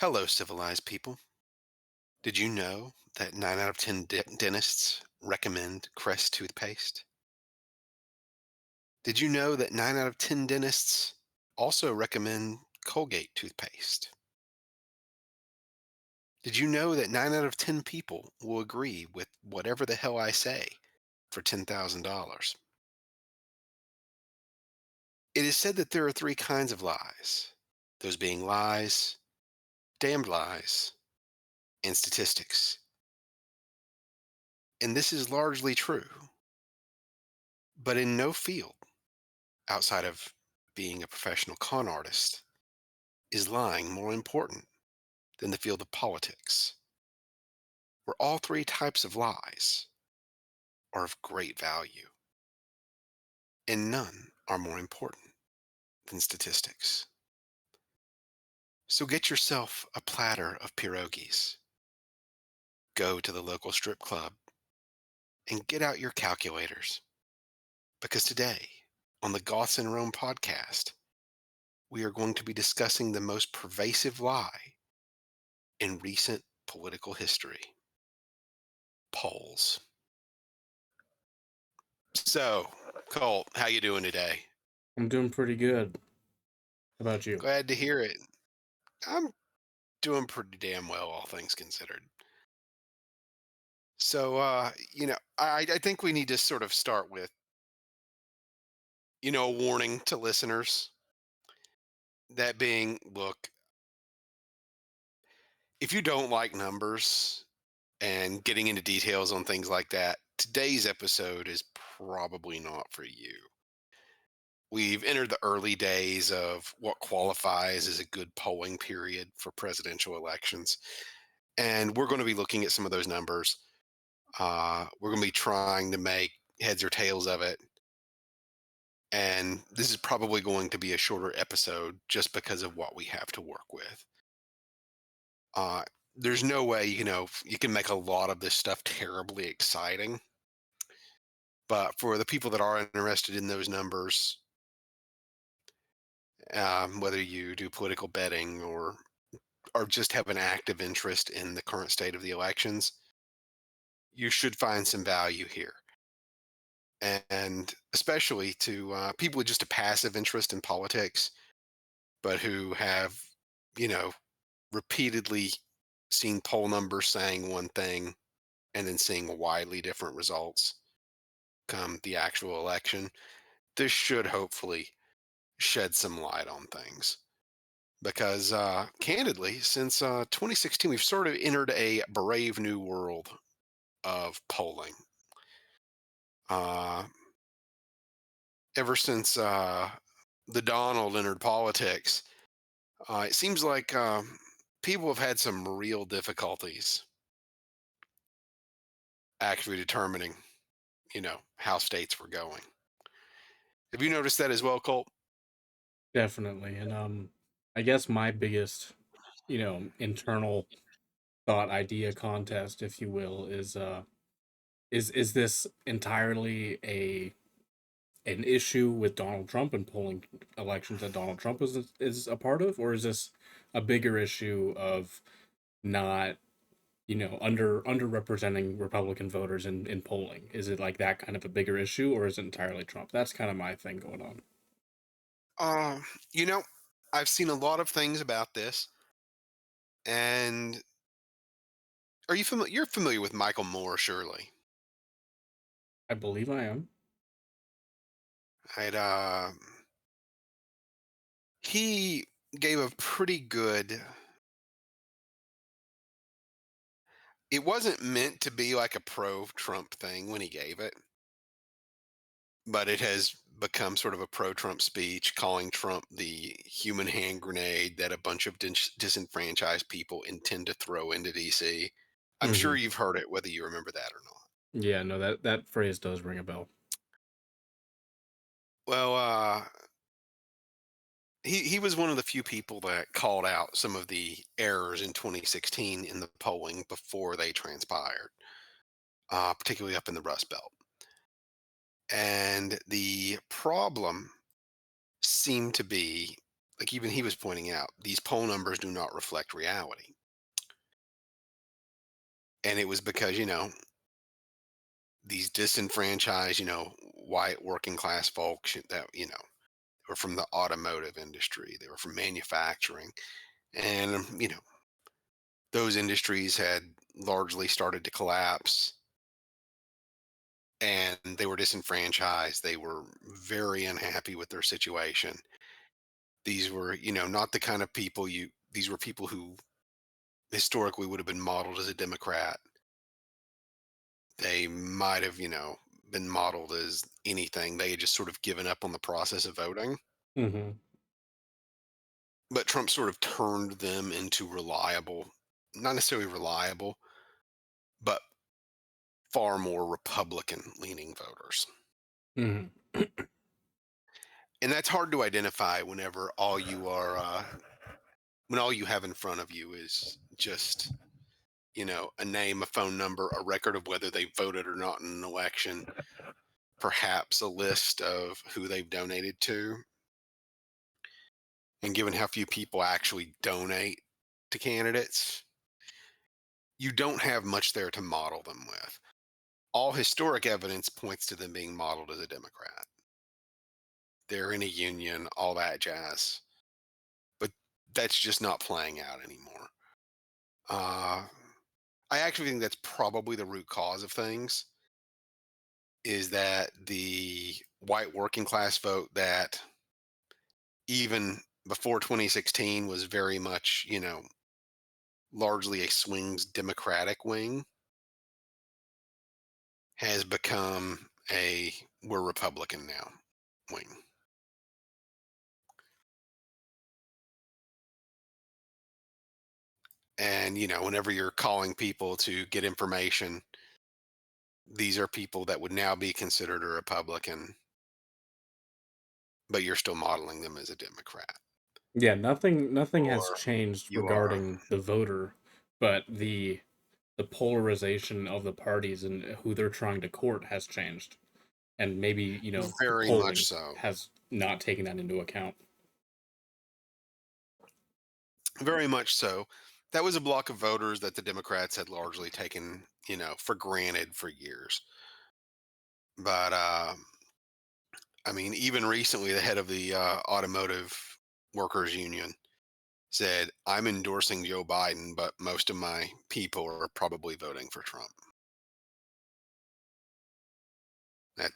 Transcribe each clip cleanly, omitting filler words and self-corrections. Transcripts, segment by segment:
Hello, civilized people. Did you know that 9 out of 10 dentists recommend Crest toothpaste? Did you know that 9 out of 10 dentists also recommend Colgate toothpaste? Did you know that 9 out of 10 people will agree with whatever the hell I say for $10,000? It is said that there are three kinds of lies, those being lies, damned lies, and statistics. And this is largely true, but in no field outside of being a professional con artist is lying more important than the field of politics, where all three types of lies are of great value, and none are more important than statistics. So get yourself a platter of pierogies, go to the local strip club, and get out your calculators, because today, on the Goths in Rome podcast, we are going to be discussing the most pervasive lie in recent political history: polls. So, Colt, how you doing today? I'm doing pretty good. How about you? Glad to hear it. I'm doing pretty damn well, all things considered. So, I think we need to sort of start with, a warning to listeners. That being, look, if you don't like numbers and getting into details on things like that, today's episode is probably not for you. We've entered the early days of what qualifies as a good polling period for presidential elections. And we're going to be looking at some of those numbers. We're going to be trying to make heads or tails of it. And this is probably going to be a shorter episode just because of what we have to work with. Uh, there's no way, you can make a lot of this stuff terribly exciting. But for the people that are interested in those numbers, whether you do political betting or just have an active interest in the current state of the elections, you should find some value here. And especially to people with just a passive interest in politics, but who have, you know, repeatedly seen poll numbers saying one thing and then seeing widely different results come the actual election. This should hopefully shed some light on things. Because candidly, since 2016, we've sort of entered a brave new world of polling. Uh, Ever since the Donald entered politics, it seems like people have had some real difficulties actually determining, how states were going. Have you noticed that as well, Colt? Definitely. And I guess my biggest, internal thought idea contest, if you will, is this entirely an issue with Donald Trump and polling elections that Donald Trump is a part of, or is this a bigger issue of not, underrepresenting Republican voters in polling? Is it like that kind of a bigger issue, or is it entirely Trump? That's kind of my thing going on. Um, you know, I've seen a lot of things about this, and are you familiar? You're familiar with Michael Moore, surely. I believe I am. Right? He gave a pretty good. It wasn't meant to be like a pro-Trump thing when he gave it, but it has become sort of a pro-Trump speech, calling Trump the human hand grenade that a bunch of disenfranchised people intend to throw into DC. I'm sure Mhm. you've heard it, whether you remember that or not. Yeah, no, that phrase does ring a bell. Well, he was one of the few people that called out some of the errors in 2016 in the polling before they transpired, particularly up in the Rust Belt. And the problem seemed to be like even he was pointing out, these poll numbers do not reflect reality. And it was because, these disenfranchised, white working class folks that, were from the automotive industry, they were from manufacturing. And, those industries had largely started to collapse and they were disenfranchised. They were very unhappy with their situation. These were, not the kind of people these were people who historically would have been modeled as a Democrat. They might have, been modeled as anything. They had just sort of given up on the process of voting. Mhm. But Trump sort of turned them into reliable, not necessarily reliable, but far more Republican leaning voters. Mhm. And that's hard to identify whenever when all you have in front of you is just, a name, a phone number, a record of whether they voted or not in an election, perhaps a list of who they've donated to. And given how few people actually donate to candidates, you don't have much there to model them with. All historic evidence points to them being modeled as a Democrat. They're in a union, all that jazz. But that's just not playing out anymore. Uh, I actually think that's probably the root cause of things is that the white working class vote that even before 2016 was very much, largely a swings Democratic wing has become a we're Republican now wing. And, whenever you're calling people to get information, these are people that would now be considered a Republican, but you're still modeling them as a Democrat. Yeah, nothing has Or changed you are, regarding the voter, but the polarization of the parties and who they're trying to court has changed. And maybe, the very much polling so. has not taken that into account. Very much so. That was a block of voters that the Democrats had largely taken, for granted for years. But I mean, even recently, the head of the automotive workers union said, "I'm endorsing Joe Biden, but most of my people are probably voting for Trump." That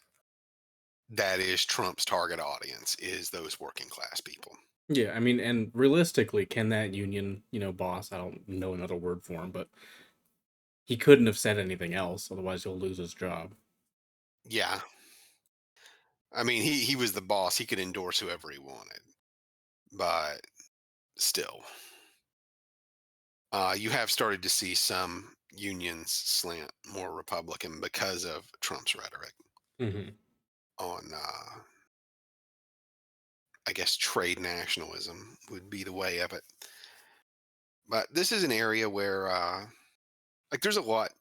that is Trump's target audience is those working class people. Yeah, I mean, and realistically, can that union, boss, I don't know another word for him, but he couldn't have said anything else, otherwise he'll lose his job. Yeah, I mean, he was the boss. He could endorse whoever he wanted, but still, you have started to see some unions slant more Republican because of Trump's rhetoric Mhm. on, I guess, trade nationalism would be the way of it. But this is an area where, like, there's a lot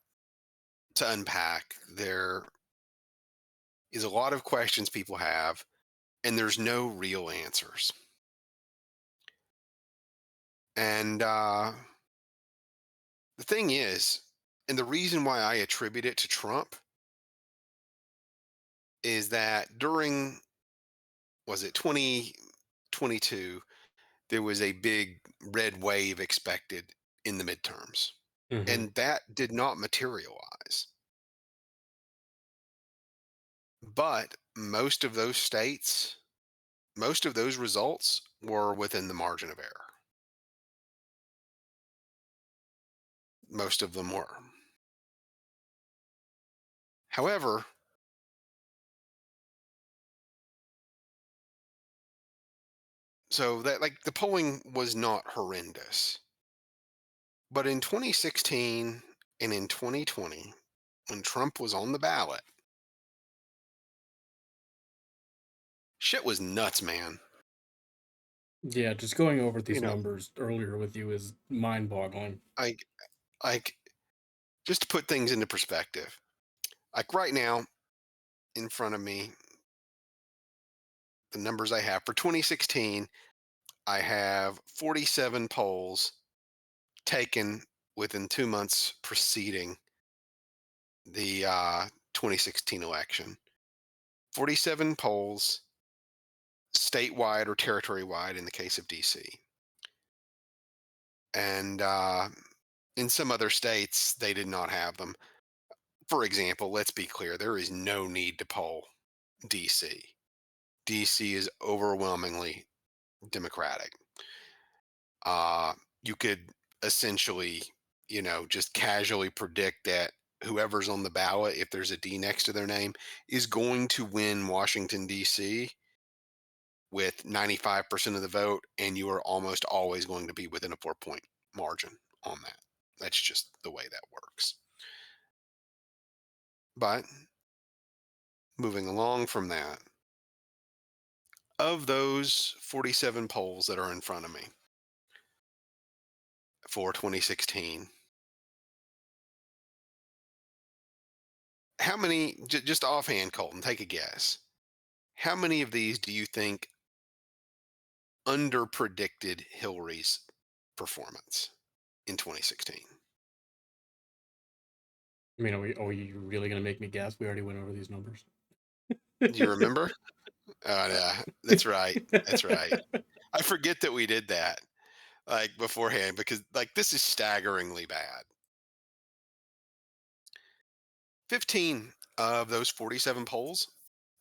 to unpack. There is a lot of questions people have, and there's no real answers. And the thing is, and the reason why I attribute it to Trump is that during, was it 2022, there was a big red wave expected in the midterms, Mhm. and that did not materialize. But most of those results were within the margin of error. Most of them were. However, so that, like, the polling was not horrendous. But in 2016 and in 2020, when Trump was on the ballot, shit was nuts, man. Yeah, just going over You these know, numbers earlier with you is mind-boggling. like like just to put things into perspective. Like right now in front of me, the numbers I have for 2016, I have 47 polls taken within 2 months preceding the 2016 election. 47 polls, statewide or territory wide in the case of DC. And in some other states, they did not have them. For example, let's be clear, there is no need to poll DC. DC is overwhelmingly Democratic. You could essentially, just casually predict that whoever's on the ballot, if there's a D next to their name, is going to win Washington, D.C. with 95% of the vote, and you are almost always going to be within a 4 point margin on that. That's just the way that works. But moving along from that, of those 47 polls that are in front of me for 2016, how many, just offhand, Colton, take a guess. How many of these do you think under predicted Hillary's performance in 2016? I mean, are you really gonna make me guess? We already went over these numbers. Do you remember? Yeah, that's right. That's right. I forget that we did that like beforehand because like this is staggeringly bad. 15 of those 47 polls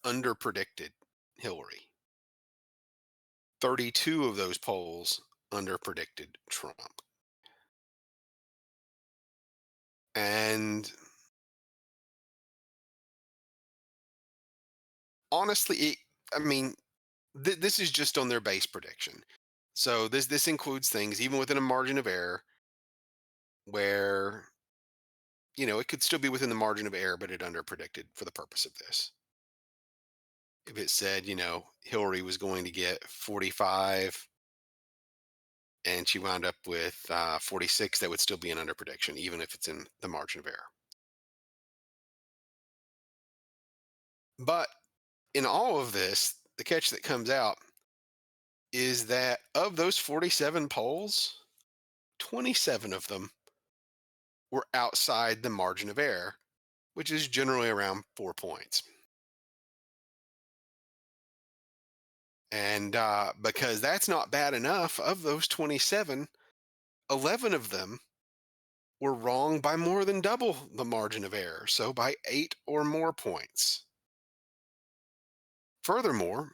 under predicted Hillary. 32 of those polls under predicted Trump. And honestly, I mean, this is just on their base prediction. So this includes things even within a margin of error where it could still be within the margin of error, but it under predicted for the purpose of this. If it said Hillary was going to get 45 and she wound up with 46, that would still be an under prediction, even if it's in the margin of error. But in all of this, the catch that comes out is that of those 47 polls, 27 of them were outside the margin of error, which is generally around 4 points. And because that's not bad enough, of those 27, 11 of them were wrong by more than double the margin of error, so by 8 or more points. Furthermore,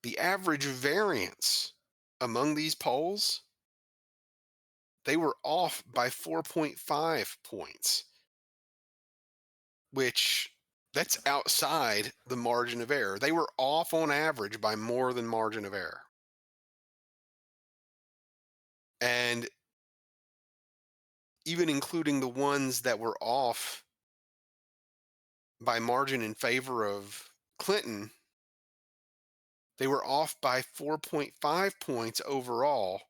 the average variance among these polls, they were off by 4.5 points, which that's outside the margin of error. They were off on average by more than margin of error. And even including the ones that were off by margin in favor of Clinton, they were off by 4.5 points overall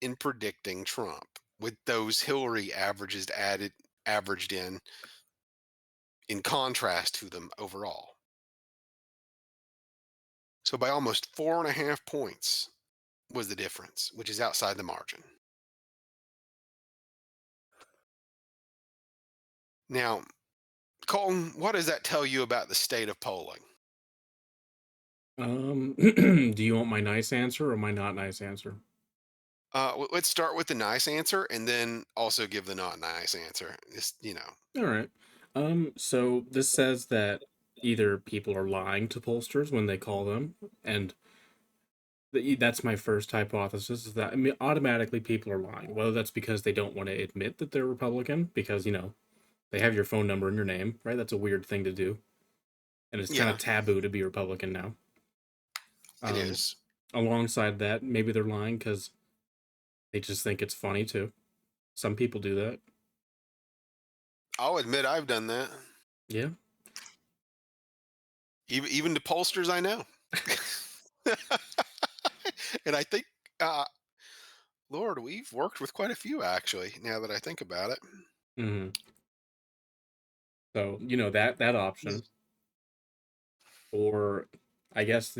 in predicting Trump, with those Hillary averages averaged in contrast to them overall. So by almost 4.5 points was the difference, which is outside the margin. Now, Colton, what does that tell you about the state of polling? Do you want my nice answer or my not nice answer? Let's start with the nice answer and then also give the not nice answer. All right. So this says that either people are lying to pollsters when they call them, and that's my first hypothesis, is that, I mean, automatically people are lying. Whether that's because they don't want to admit that they're Republican, because they have your phone number and your name, right? That's a weird thing to do, and it's kind of Yeah, taboo to be Republican now. it Um, is. Alongside that, maybe they're lying because they just think it's funny too. Some people do that. I'll admit I've done that. Yeah. Even to pollsters I know. And I think, uh, Lord, we've worked with quite a few actually, now that I think about it. Hmm. So that option, or I guess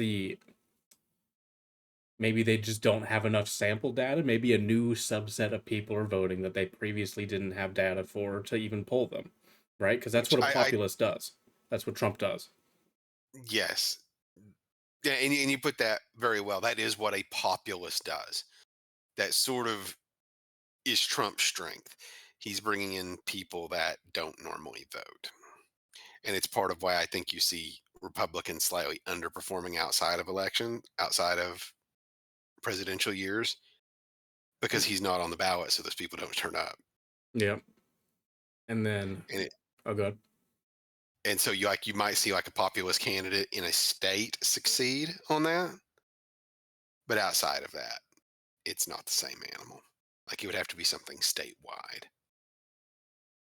Maybe they just don't have enough sample data. Maybe a new subset of people are voting that they previously didn't have data for to even poll them, right? Because that's which what a I populist does. That's what Trump does. yes, yeah, and you put that very well. That is what a populist does. That sort of is Trump's strength. He's bringing in people that don't normally vote. And it's part of why I think you see Republicans slightly underperforming outside of presidential years, because he's not on the ballot, so those people don't turn up. Yeah. And then, And it, oh, God. and so you might see like a populist candidate in a state succeed on that, but outside of that, it's not the same animal. Like it would have to be something statewide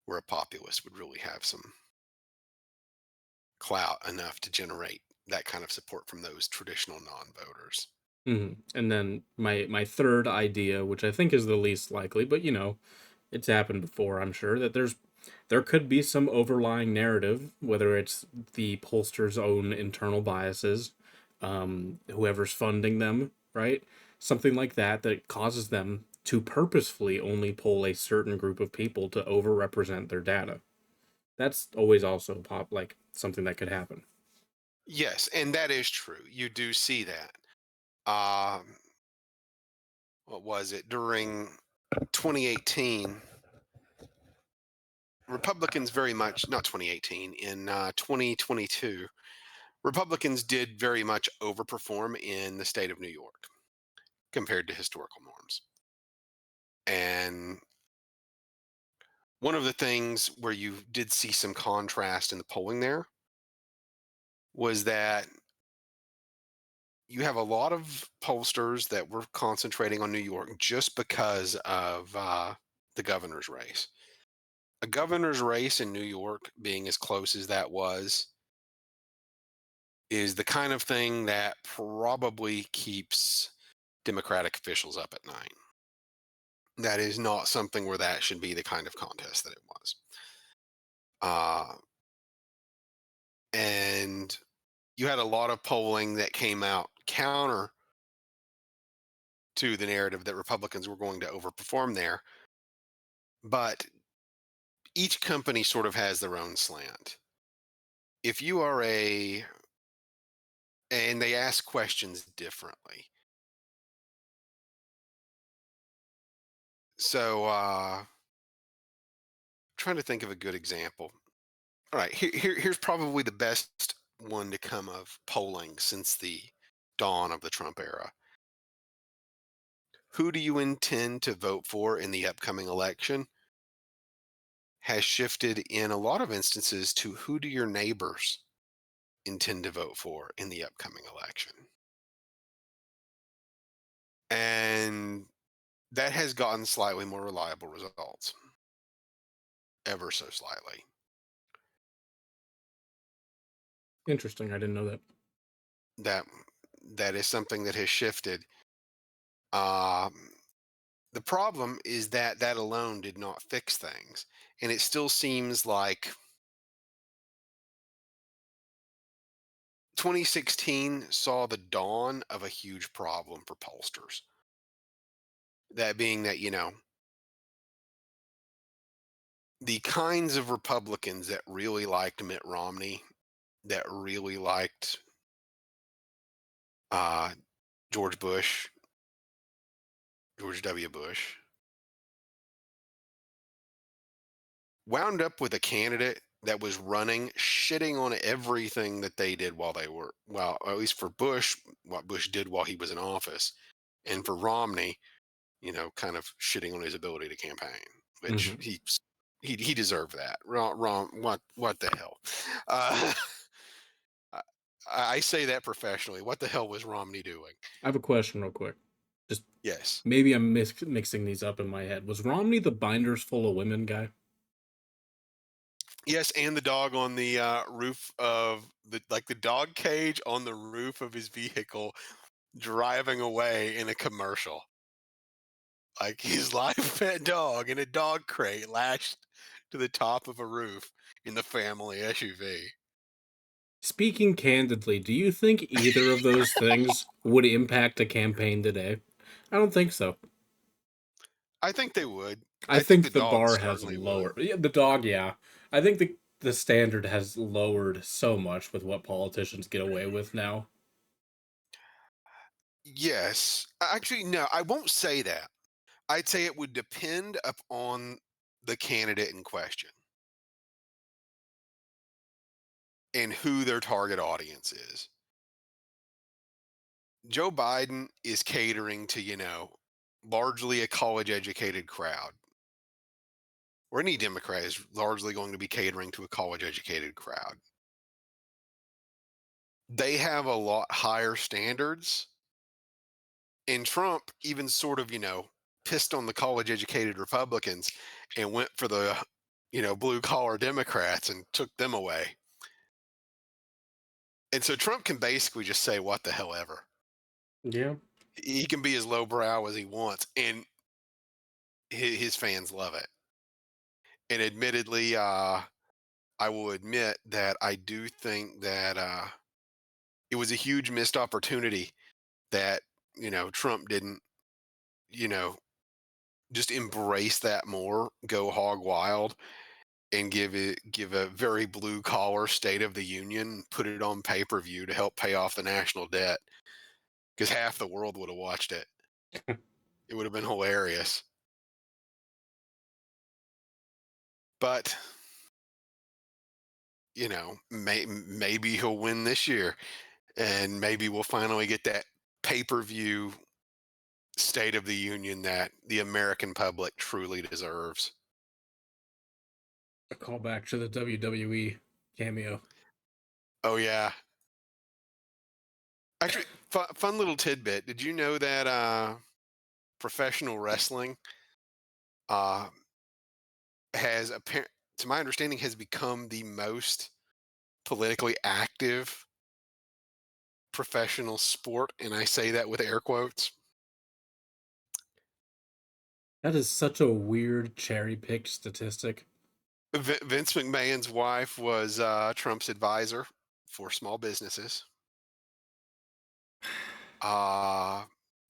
where a populist would really have some clout enough to generate that kind of support from those traditional non-voters. And then my third idea, which I think is the least likely, but it's happened before, I'm sure, that there could be some overlying narrative, whether it's the pollster's own internal biases, whoever's funding them, right? Something like that that causes them to purposefully only poll a certain group of people to overrepresent their data. That's always also like something that could happen. Yes, and that is true. You do see that. Um, what was it during 2018? Republicans very much not 2018 in 2022. Republicans did very much overperform in the state of New York compared to historical norms. And one of the things where you did see some contrast in the polling there was that you have a lot of pollsters that were concentrating on New York just because of the governor's race. A governor's race in New York, being as close as that was, is the kind of thing that probably keeps Democratic officials up at night. That is not something where that should be the kind of contest that it was. Uh, and you had a lot of polling that came out counter to the narrative that Republicans were going to overperform there. But each company sort of has their own slant. If you are and they ask questions differently. So, trying to think of a good example. All right, here's probably the best one to come of polling since the dawn of the Trump era. Who do you intend to vote for in the upcoming election has shifted in a lot of instances to who do your neighbors intend to vote for in the upcoming election? And that has gotten slightly more reliable results, ever so slightly. Interesting. I didn't know that. That that is something that has shifted. Um, the problem is that that alone did not fix things, and it still seems like 2016 saw the dawn of a huge problem for pollsters. That being that, the kinds of Republicans that really liked Mitt Romney, that really liked uh, George Bush, George W. Bush, wound up with a candidate that was running, shitting on everything that they did while they were, well, at least for Bush, what Bush did while he was in office, and for Romney, kind of shitting on his ability to campaign, which Hmm. he deserved that. Wrong. What the hell? Uh, I, I say that professionally. What the hell was Romney doing? I have a question, real quick. Just Yes. maybe I'm mixing these up in my head. Was Romney the binders full of women guy? Yes, and the dog on the roof of the dog cage on the roof of his vehicle driving away in a commercial. Like his live pet dog in a dog crate lashed to the top of a roof in the family SUV. Speaking candidly, do you think either of those things would impact a campaign today? I don't think so. I think they would. I I think the think the dogs bar has certainly would. lowered. Yeah, the dog, yeah. I think the standard has lowered so much with what politicians get away with now. Yes. Actually, no, I won't say that. I'd say it would depend upon the candidate in question and who their target audience is. Joe Biden is catering to, largely a college educated crowd, or any Democrat is largely going to be catering to a college educated crowd. They have a lot higher standards. And Trump even sort of, pissed on the college educated Republicans and went for the, blue collar Democrats and took them away. And so Trump can basically just say what the hell ever. Yeah. He can be as lowbrow as he wants, and his fans love it. And admittedly, I will admit that I do think that it was a huge missed opportunity that Trump didn't you know just embrace that more, go hog wild, and give a very blue collar State of the Union, put it on pay per view to help pay off the national debt because half the world would have watched it. It would have been hilarious. But maybe he'll win this year, and maybe we'll finally get that pay per view State of the Union that the American public truly deserves. A callback to the WWE cameo. Oh yeah. Actually, fun little tidbit. Did you know that professional wrestling uh, has apparent, to my understanding, has become the most politically active professional sport, and I say that with air quotes. That is such a weird cherry picked statistic. Vince McMahon's wife was Trump's advisor for small businesses. Uh,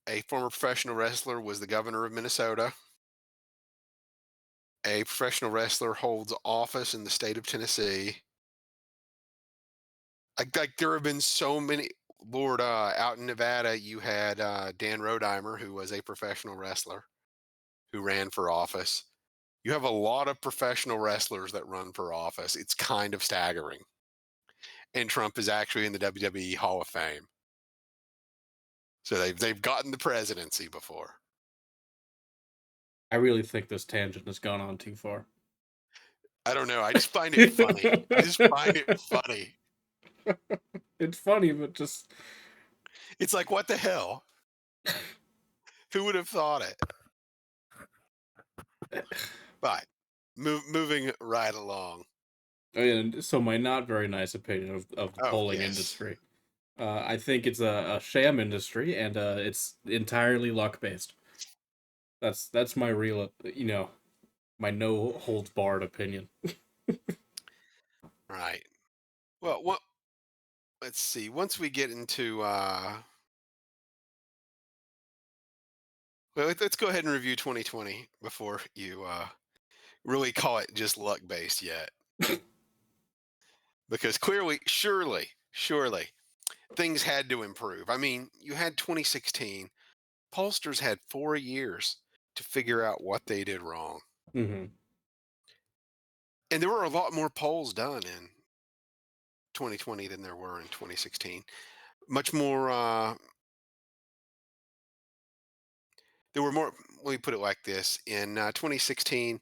a former professional wrestler was the governor of Minnesota. A professional wrestler holds office in the state of Tennessee. Like there have been so many. Lord, out in Nevada, you had Dan Rodheimer, who was a professional wrestler who ran for office. You have a lot of professional wrestlers that run for office. It's kind of staggering. And Trump is actually in the WWE Hall of Fame. So they've gotten the presidency before. I really think this tangent has gone on too far. I don't know. I just find it funny. I just find it funny. It's funny, but just It's like, what the hell? Who would have thought it? But moving right along. and so my not very nice opinion of the Oh, polling yes. industry. I think it's a sham industry, and it's entirely luck based. That's my real, my no holds barred opinion. Right. Well, let's see. Once we get into, well, let's go ahead and review 2020 before you really call it just luck based yet. Because clearly, surely, things had to improve. I mean, you had 2016. Pollsters had 4 years to figure out what they did wrong. Hmm. And there were a lot more polls done in 2020 than there were in 2016. Much more, there were more, let me put it like this. In 2016,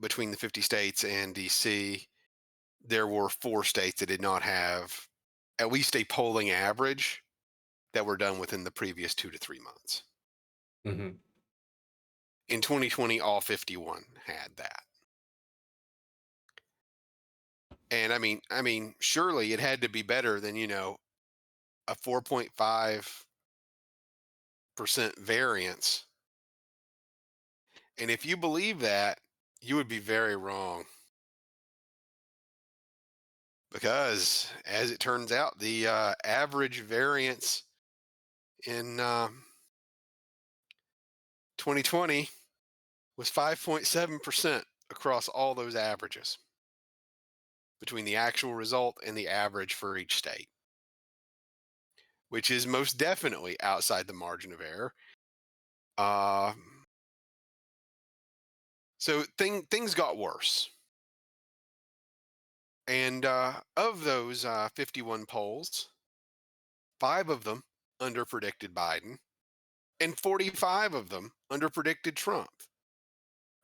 between the 50 states and DC, there were 4 states that did not have at least a polling average that were done within the previous 2 to 3 months. Hmm. In 2020, all 51 had that. And I mean, surely it had to be better than, a 4.5% variance. And if you believe that, you would be very wrong. because, as it turns out, the average variance in 2020 was 5.7% across all those averages between the actual result and the average for each state, which is most definitely outside the margin of error. Uh, so things got worse. And of those 51 polls, five of them underpredicted Biden, and 45 of them underpredicted Trump.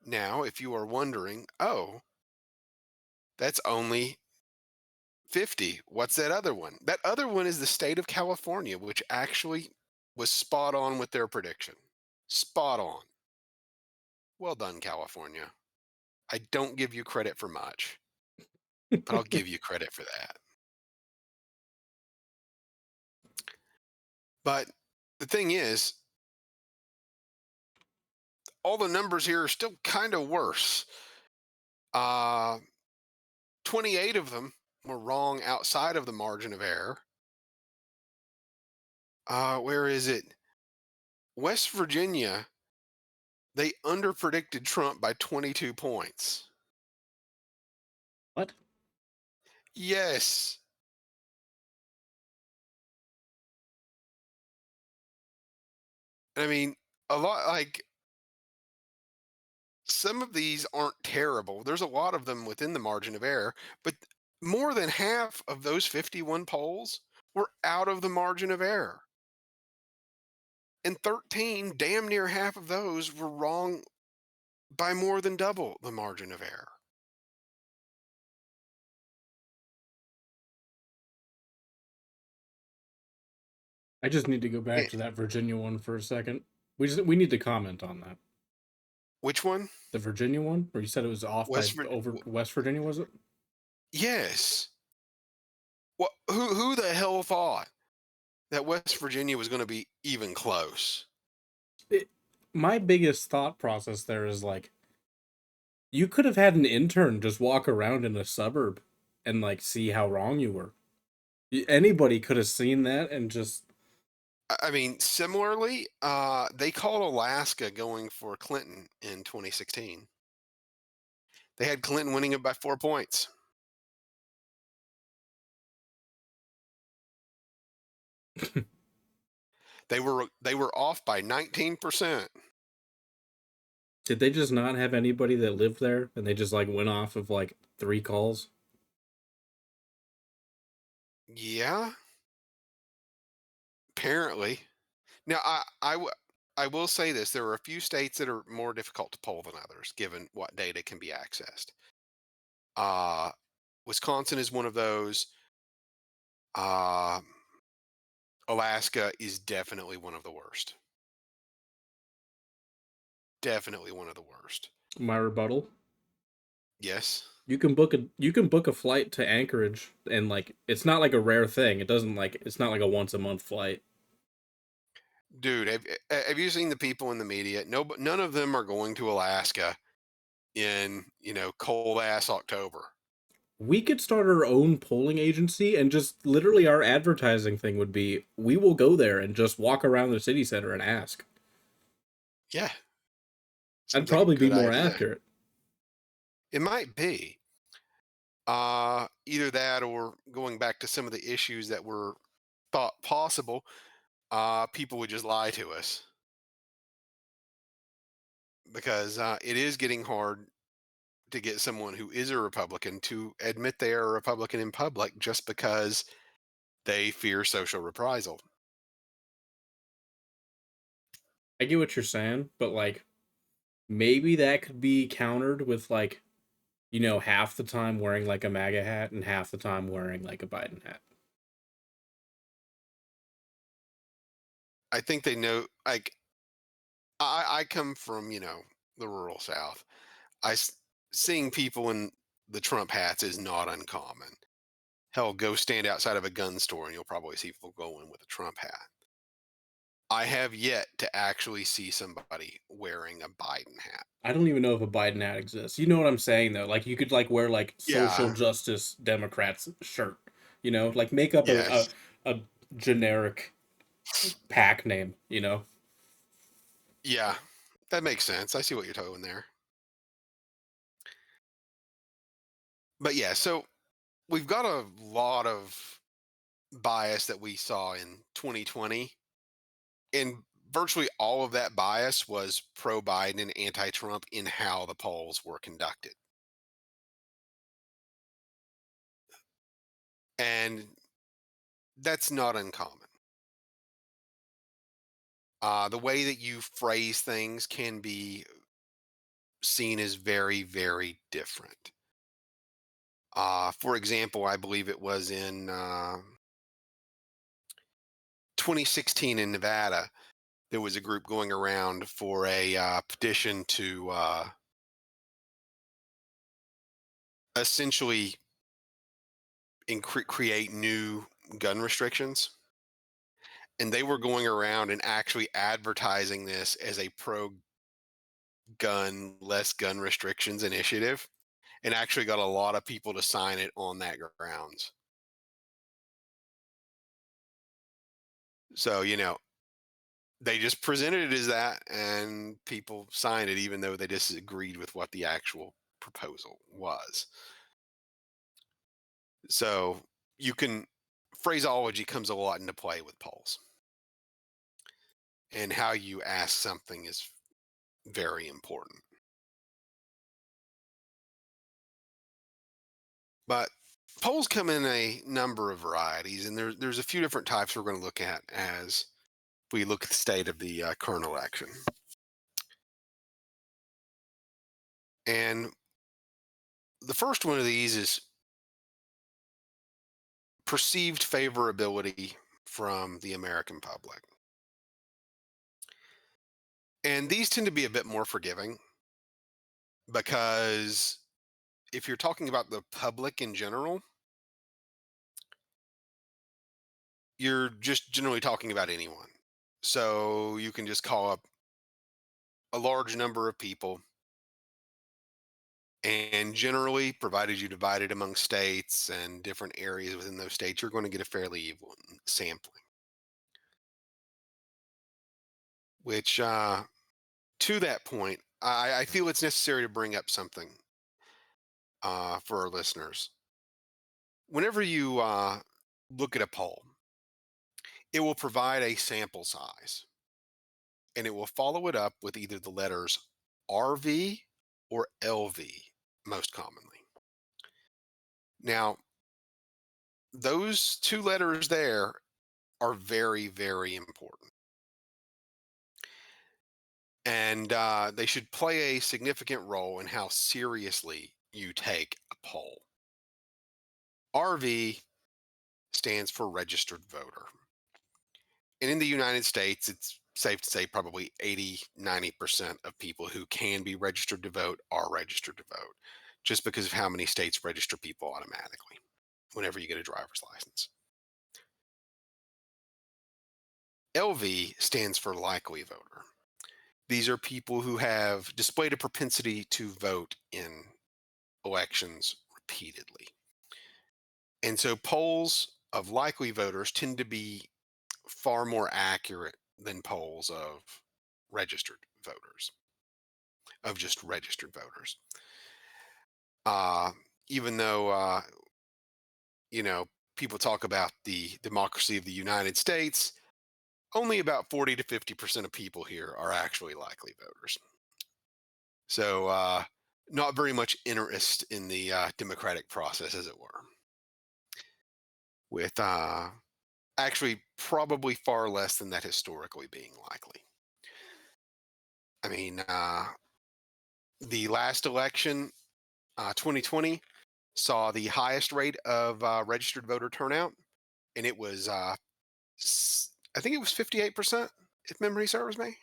Now, if you are wondering, oh, that's only 50. What's that other one? That other one is the state of California, which actually was spot on with their prediction. Spot on. Well done, California. I don't give you credit for much, but I'll give you credit for that. But the thing is, all the numbers here are still kind of worse. Uh, 28 of them were wrong outside of the margin of error. Where is it? West Virginia, they underpredicted Trump by 22 points. What? Yes. I mean, a lot like some of these aren't terrible. There's a lot of them within the margin of error, but more than half of those 51 polls were out of the margin of error. And 13, damn near half of those were wrong by more than double the margin of error. I just need to go back Eh, to that Virginia one for a second. We need to comment on that. which one? The Virginia one, where you said it was off by West Virginia? over West Virginia, was it? Yes. What? Who the hell thought that West Virginia was going to be even close? it? My biggest thought process there is like you could have had an intern just walk around in a suburb and like see how wrong you were. Anybody could have seen that and just I mean, similarly, they called Alaska going for Clinton in 2016. They had Clinton winning it by 4 points. They were off by 19%. did they just not have anybody that lived there and they just like went off of like 3 calls? Yeah, apparently. Now, I will say this: there are a few states that are more difficult to poll than others, given what data can be accessed. Uh, Wisconsin is one of those. Uh, Alaska is definitely one of the worst. Definitely one of the worst. My rebuttal. Yes. You can book a flight to Anchorage and like it's not like a rare thing. It's not like a once a month flight. Dude, have you seen the people in the media? No, none of them are going to Alaska in, cold ass October. We could start our own polling agency and just literally our advertising thing would be we will go there and just walk around the city center and ask. Yeah, That'd seems like a probably be good more idea. accurate. It might be. Either that or going back to some of the issues that were thought possible, people would just lie to us because it is getting hard to get someone who is a Republican to admit they are a Republican in public just because they fear social reprisal. I get what you're saying, but like maybe that could be countered with like, half the time wearing like a MAGA hat and half the time wearing like a Biden hat. I think they know, like, I come from, the rural South. Seeing people in the Trump hats is not uncommon. Hell, go stand outside of a gun store and you'll probably see people go in with a Trump hat. I have yet to actually see somebody wearing a Biden hat. I don't even know if a Biden ad exists. You know what I'm saying though? Like you could like wear like social Yeah. justice Democrats shirt. You know, like make up Yes. a generic pack name. You know, Yeah. That makes sense. I see what you're doing there. But yeah, so we've got a lot of bias that we saw in 2020, and virtually all of that bias was pro Biden and anti Trump in how the polls were conducted. And that's not uncommon. The way that you phrase things can be seen as very, very different. For example, I believe it was in 2016 in Nevada, there was a group going around for a petition to essentially create new gun restrictions. And they were going around and actually advertising this as a pro gun, less gun restrictions initiative, and actually got a lot of people to sign it on that grounds. So, they just presented it as that, and people signed it, even though they disagreed with what the actual proposal was. So, you can phraseology comes a lot into play with polls, and how you ask something is very important. But polls come in a number of varieties, and there's a few different types we're going to look at as we look at the state of the current election. And the first one of these is perceived favorability from the American public. And these tend to be a bit more forgiving because if you're talking about the public in general, you're just generally talking about anyone. So you can just call up a large number of people, and generally, provided you divide it among states and different areas within those states, you're going to get a fairly even sampling. Which, to that point, I feel it's necessary to bring up something for our listeners. Whenever you look at a poll, it will provide a sample size, and it will follow it up with either the letters RV or LV, most commonly. Now, those two letters there are very, very important. And they should play a significant role in how seriously you take a poll. RV stands for registered voter. And in the United States, it's safe to say probably 80-90% of people who can be registered to vote are registered to vote, just because of how many states register people automatically whenever you get a driver's license. LV stands for likely voter. These are people who have displayed a propensity to vote in elections repeatedly. And so polls of likely voters tend to be far more accurate than polls of registered voters, of just registered voters. Uh, Even though, you know, people talk about the democracy of the United States, only about 40 to 50% of people here are actually likely voters. So, not very much interest in the democratic process, as it were, with actually probably far less than that historically being likely. I mean, the last election, 2020, saw the highest rate of registered voter turnout, and it was, I think it was 58%, if memory serves me.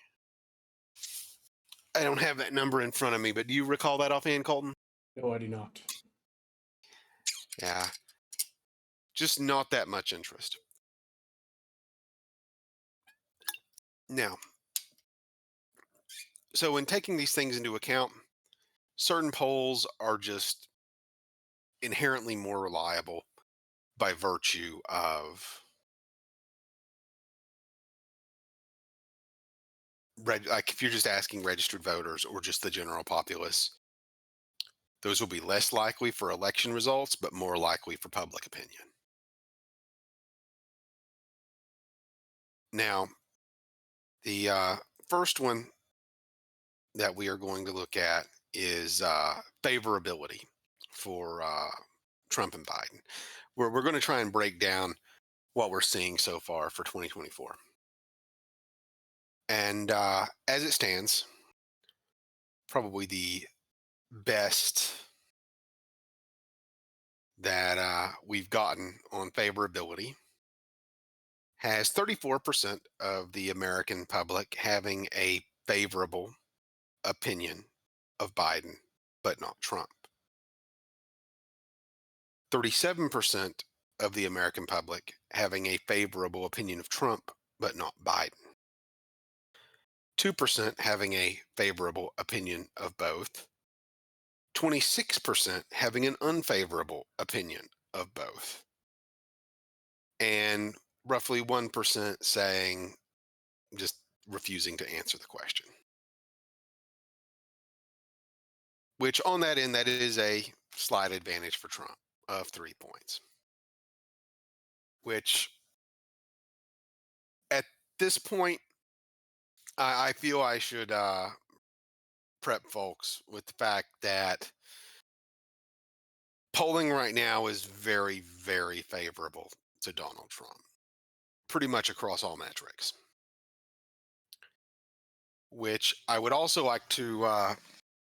I don't have that number in front of me, but do you recall that offhand, Colton? no, I do not. Yeah, just not that much interest. Now, so in taking these things into account, certain polls are just inherently more reliable by virtue of like if you're just asking registered voters or just the general populace, those will be less likely for election results, but more likely for public opinion. Now, the first one that we are going to look at is favorability for Trump and Biden. We're going to try and break down what we're seeing so far for 2024. And as it stands, probably the best that we've gotten on favorability has 34% of the American public having a favorable opinion of Biden, but not Trump. 37% of the American public having a favorable opinion of Trump, but not Biden. 2% having a favorable opinion of both. 26% having an unfavorable opinion of both. And roughly 1% saying just refusing to answer the question. Which on that end, that is a slight advantage for Trump of 3 points. Which at this point, I feel I should prep folks with the fact that polling right now is very, very favorable to Donald Trump, pretty much across all metrics. Which I would also like to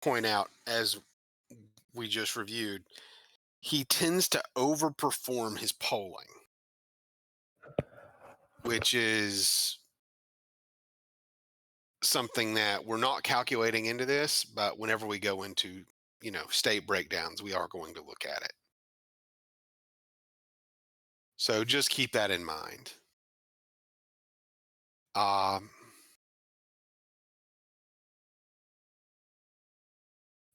point out, as we just reviewed, he tends to overperform his polling, which is something that we're not calculating into this, but whenever we go into, state breakdowns, we are going to look at it. So just keep that in mind. Um,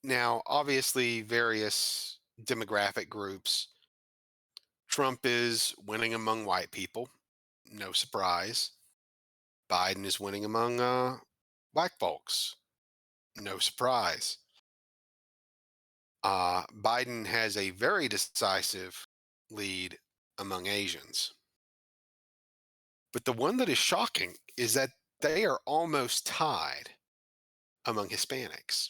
Now, obviously, various demographic groups. Trump is winning among white people, no surprise. Biden is winning among black folks, no surprise. Biden has a very decisive lead among Asians. But the one that is shocking is that they are almost tied among Hispanics.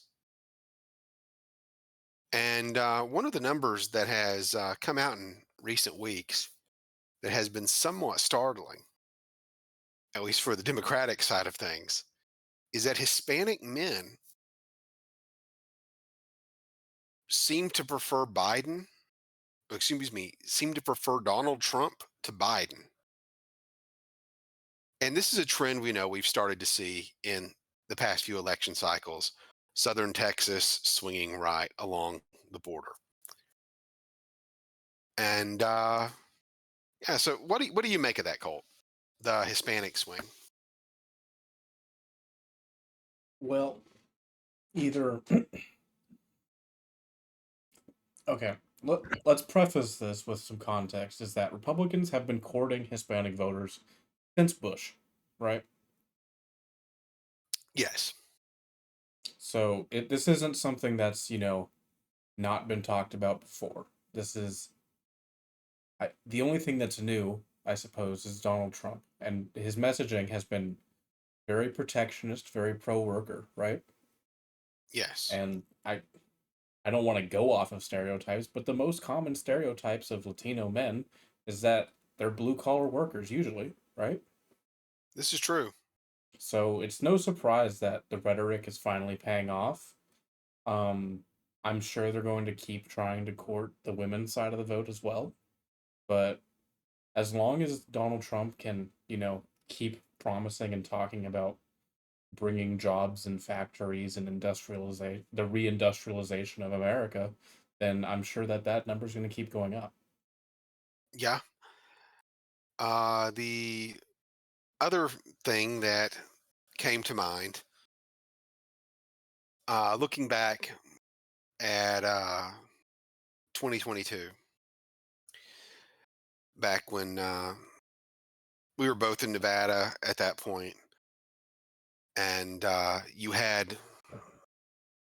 And one of the numbers that has come out in recent weeks that has been somewhat startling, at least for the Democratic side of things, is that Hispanic men seem to prefer Biden, excuse me, seem to prefer Donald Trump to Biden. And this is a trend we know we've started to see in the past few election cycles. Southern Texas swinging right along the border. And yeah, so what do you make of that, Colt? The Hispanic swing. Well, either okay. Let's preface this with some context: is that Republicans have been courting Hispanic voters since Bush, right? Yes, So this isn't something that's not been talked about before. This is the only thing that's new, I suppose, is Donald Trump, and his messaging has been very protectionist, very pro worker, right? yes. And I don't want to go off of stereotypes, but the most common stereotypes of Latino men is that they're blue collar workers usually, right? This is true. So it's no surprise that the rhetoric is finally paying off. Um, I'm sure they're going to keep trying to court the women's side of the vote as well. But as long as Donald Trump can, keep promising and talking about bringing jobs and factories and industrialization, the reindustrialization of America, then I'm sure that number is going to keep going up. Yeah. The other thing that came to mind looking back at 2022, back when we were both in Nevada at that point, and you had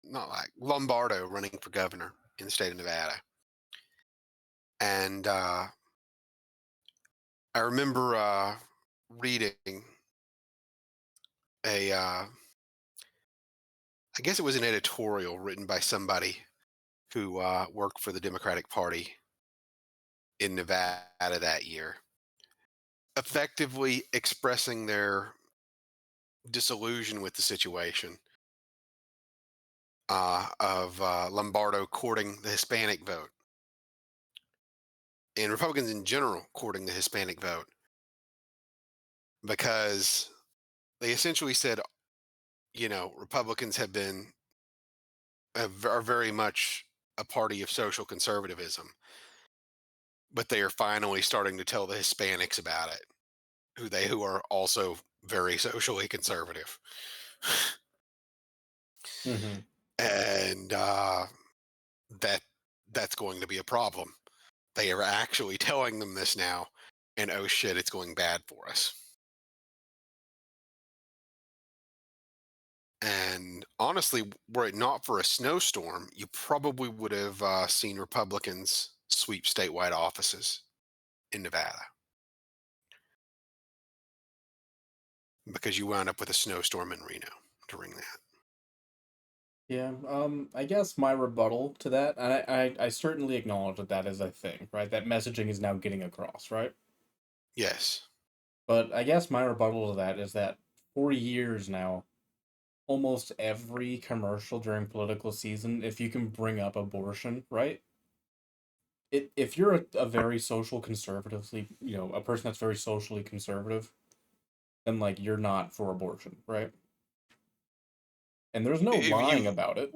not like Lombardo running for governor in the state of Nevada, and I remember reading a, I guess it was an editorial written by somebody who worked for the Democratic Party in Nevada that year, effectively expressing their disillusion with the situation of Lombardo courting the Hispanic vote and Republicans in general courting the Hispanic vote because they essentially said, Republicans have been are very much a party of social conservatism, but they are finally starting to tell the Hispanics about it, who are also very socially conservative, Hmm. and that that's going to be a problem. They are actually telling them this now, and oh shit, it's going bad for us. And honestly, were it not for a snowstorm, you probably would have seen Republicans sweep statewide offices in Nevada because you wound up with a snowstorm in Reno during that. Yeah, I guess my rebuttal to that, and I certainly acknowledge that that is a thing, right? That messaging is now getting across, right? Yes. But I guess my rebuttal to that is that for years now, almost every commercial during political season, if you can bring up abortion, right? If you're a very social conservatively, a person that's very socially conservative, then like you're not for abortion, right? And there's no If lying you, about it.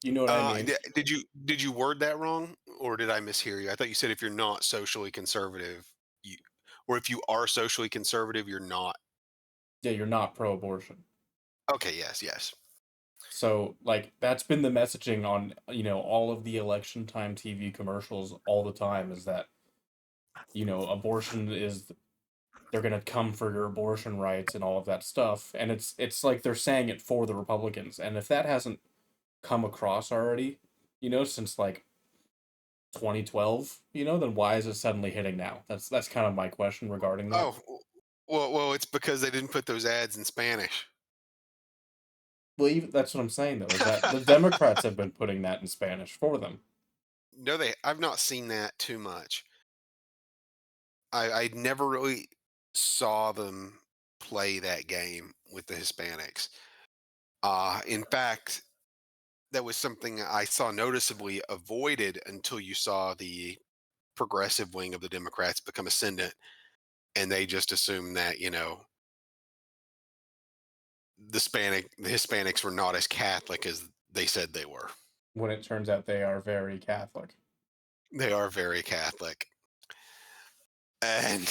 You know what I mean? did you word that wrong, or did I mishear you? I thought you said if you're not socially conservative, you, or if you are socially conservative, you're not. Yeah, you're not pro-abortion. Okay. Yes. Yes. So, like, that's been the messaging on, all of the election time TV commercials all the time is that, abortion is they're going to come for your abortion rights and all of that stuff. And it's like they're saying it for the Republicans. And if that hasn't come across already, since like 2012, then why is it suddenly hitting now? That's kind of my question regarding that. Oh, well, it's because they didn't put those ads in Spanish. Well, even, that's what I'm saying though, is that the Democrats have been putting that in Spanish for them. No, I've not seen that too much. I never really saw them play that game with the Hispanics. In fact, that was something I saw noticeably avoided until you saw the progressive wing of the Democrats become ascendant, and they just assumed that the Hispanics were not as Catholic as they said they were. When it turns out they are very Catholic. They are very Catholic, and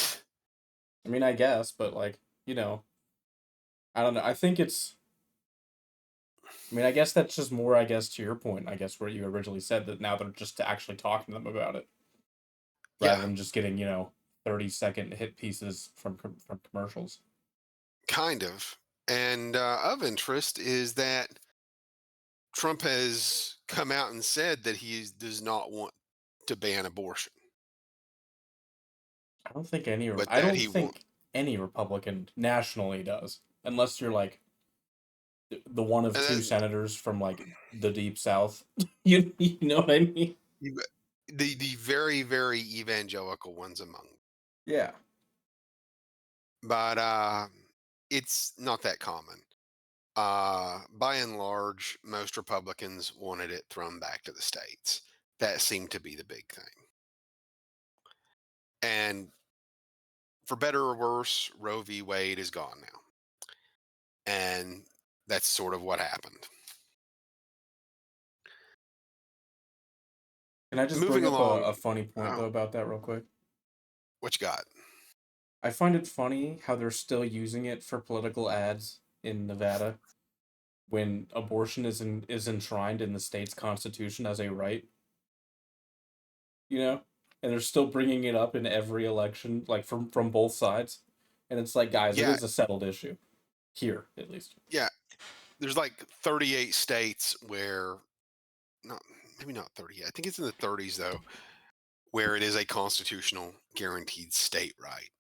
I mean, I guess, but like, I don't know. I think it's. I mean, I guess that's just more. I guess to your point. I guess where you originally said that now they're just actually talking to them about it rather yeah, than just getting 30-second hit pieces from commercials. kind of. And of interest is that Trump has come out and said that does not want to ban abortion, I don't think any. but I that don't he want. think any Republican nationally does, unless you're like the one of And two senators from like the deep south. You know what I mean? you- the very very evangelical ones among them. Yeah. But it's not that common. By and large, most Republicans wanted it thrown back to the states. That seemed to be the big thing. And for better or worse, Roe v. Wade is gone now. And that's sort of what happened. Can I just bring Moving up along, a funny point oh, though about that real quick? what you got? I find it funny how they're still using it for political ads in Nevada when abortion is enshrined in the state's constitution as a right, you know? And they're still bringing it up in every election, like from both sides. And it's like, guys, it Yeah, is a settled issue here, at least. yeah. There's like 38 states where not maybe not 30. I think it's in the 30s though, where it is a constitutional guaranteed state right.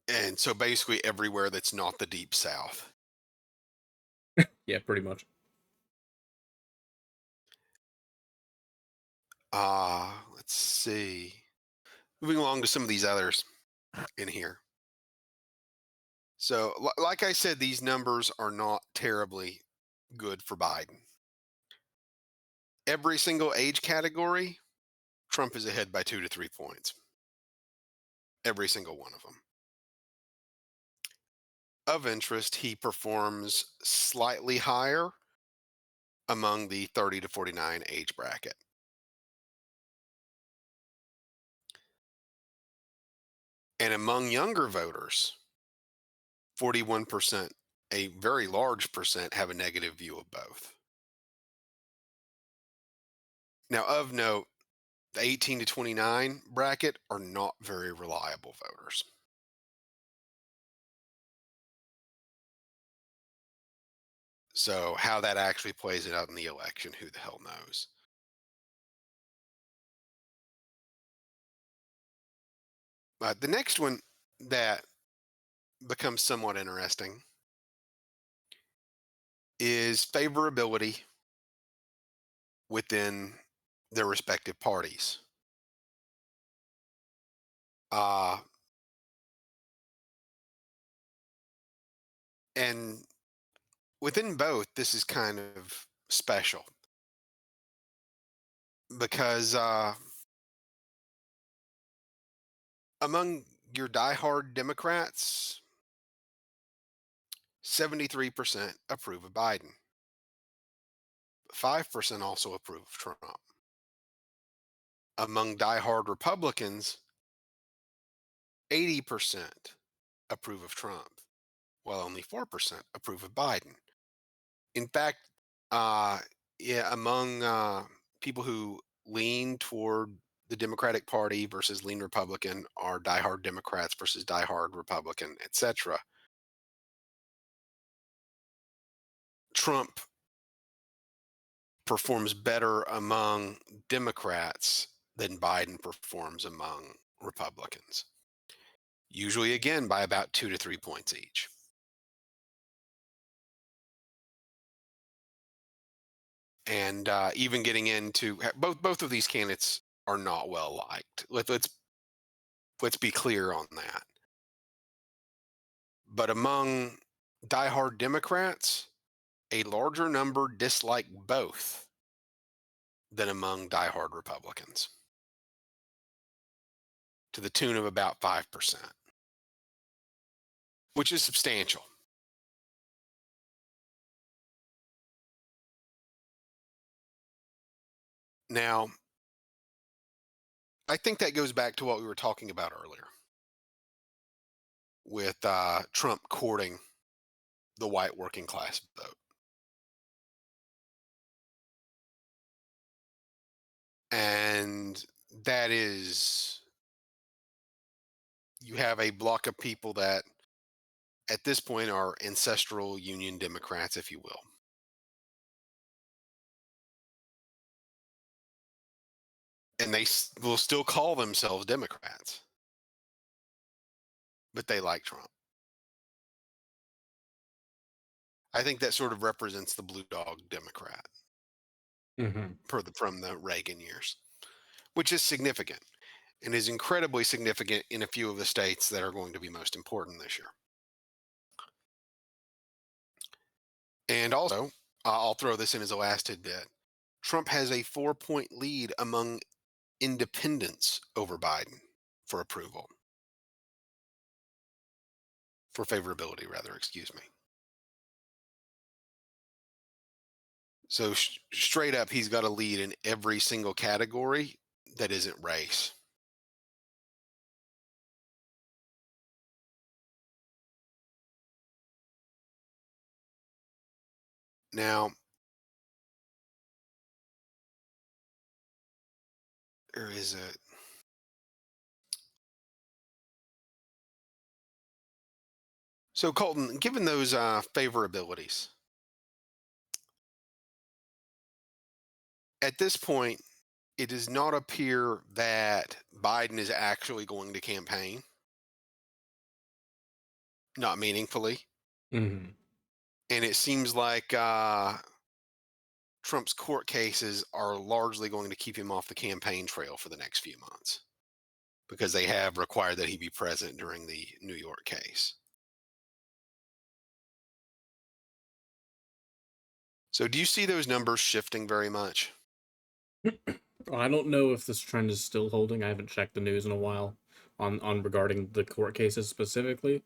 And so basically everywhere that's not the deep south. Yeah, pretty much. Let's see. Moving along to some of these others in here. So, like I said, these numbers are not terribly good for Biden. Every single age category, Trump is ahead by 2 to 3 points. Every single one of them. Of interest, he performs slightly higher among the 30 to 49 age bracket. And among younger voters, 41%, a very large percent, have a negative view of both. Now, of note, the 18 to 29 bracket are not very reliable voters. So, how that actually plays it out in the election, who the hell knows? The next one that becomes somewhat interesting is favorability within their respective parties. Uh, and within both, this is kind of special because among your diehard Democrats, 73% approve of Biden. 5% also approve of Trump. Among diehard Republicans, 80% approve of Trump, while only 4% approve of Biden. In fact, uh, yeah, among people who lean toward the Democratic Party versus lean Republican, are diehard Democrats versus diehard Republican, etc. Trump performs better among Democrats than Biden performs among Republicans. Usually, again, by about 2 to 3 points each. And even getting into both of these candidates are not well liked. Let's be clear on that. But among diehard Democrats, a larger number dislike both than among diehard Republicans, to the tune of about 5%, which is substantial. Now, I think that goes back to what we were talking about earlier with Trump courting the white working class vote. And that is, you have a block of people that at this point are ancestral Union Democrats, if you will. And they will still call themselves Democrats, but they like Trump. I think that sort of represents the blue dog Democrat Hmm. from the Reagan years, which is significant and is incredibly significant in a few of the states that are going to be most important this year. And also, I'll throw this in as a last tidbit. Trump has a 4 point lead among independents over Biden for approval, for favorability, rather, excuse me. So, straight up, he's got a lead in every single category that isn't race. Now, there is a so Colton, given those favorabilities, at this point, it does not appear that Biden is actually going to campaign, not meaningfully. Mhm. And it seems like Trump's court cases are largely going to keep him off the campaign trail for the next few months because they have required that he be present during the New York case. So, do you see those numbers shifting very much? Well, I don't know if this trend is still holding. I haven't checked the news in a while on regarding the court cases specifically.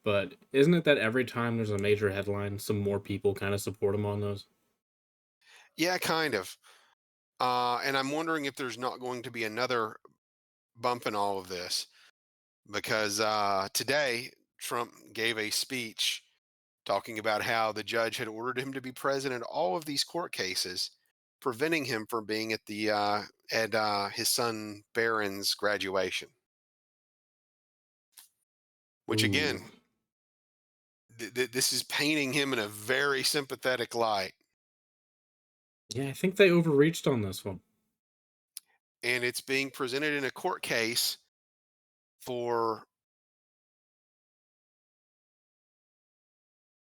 But isn't it that every time there's a major headline, some more people kind of support him on those? Yeah, kind of. And I'm wondering if there's not going to be another bump in all of this because today Trump gave a speech talking about how the judge had ordered him to be present in all of these court cases, preventing him from being at the at his son Barron's graduation. Which Ooh, again, this is painting him in a very sympathetic light, yeah, I think they overreached on this one. and it's being presented in a court case for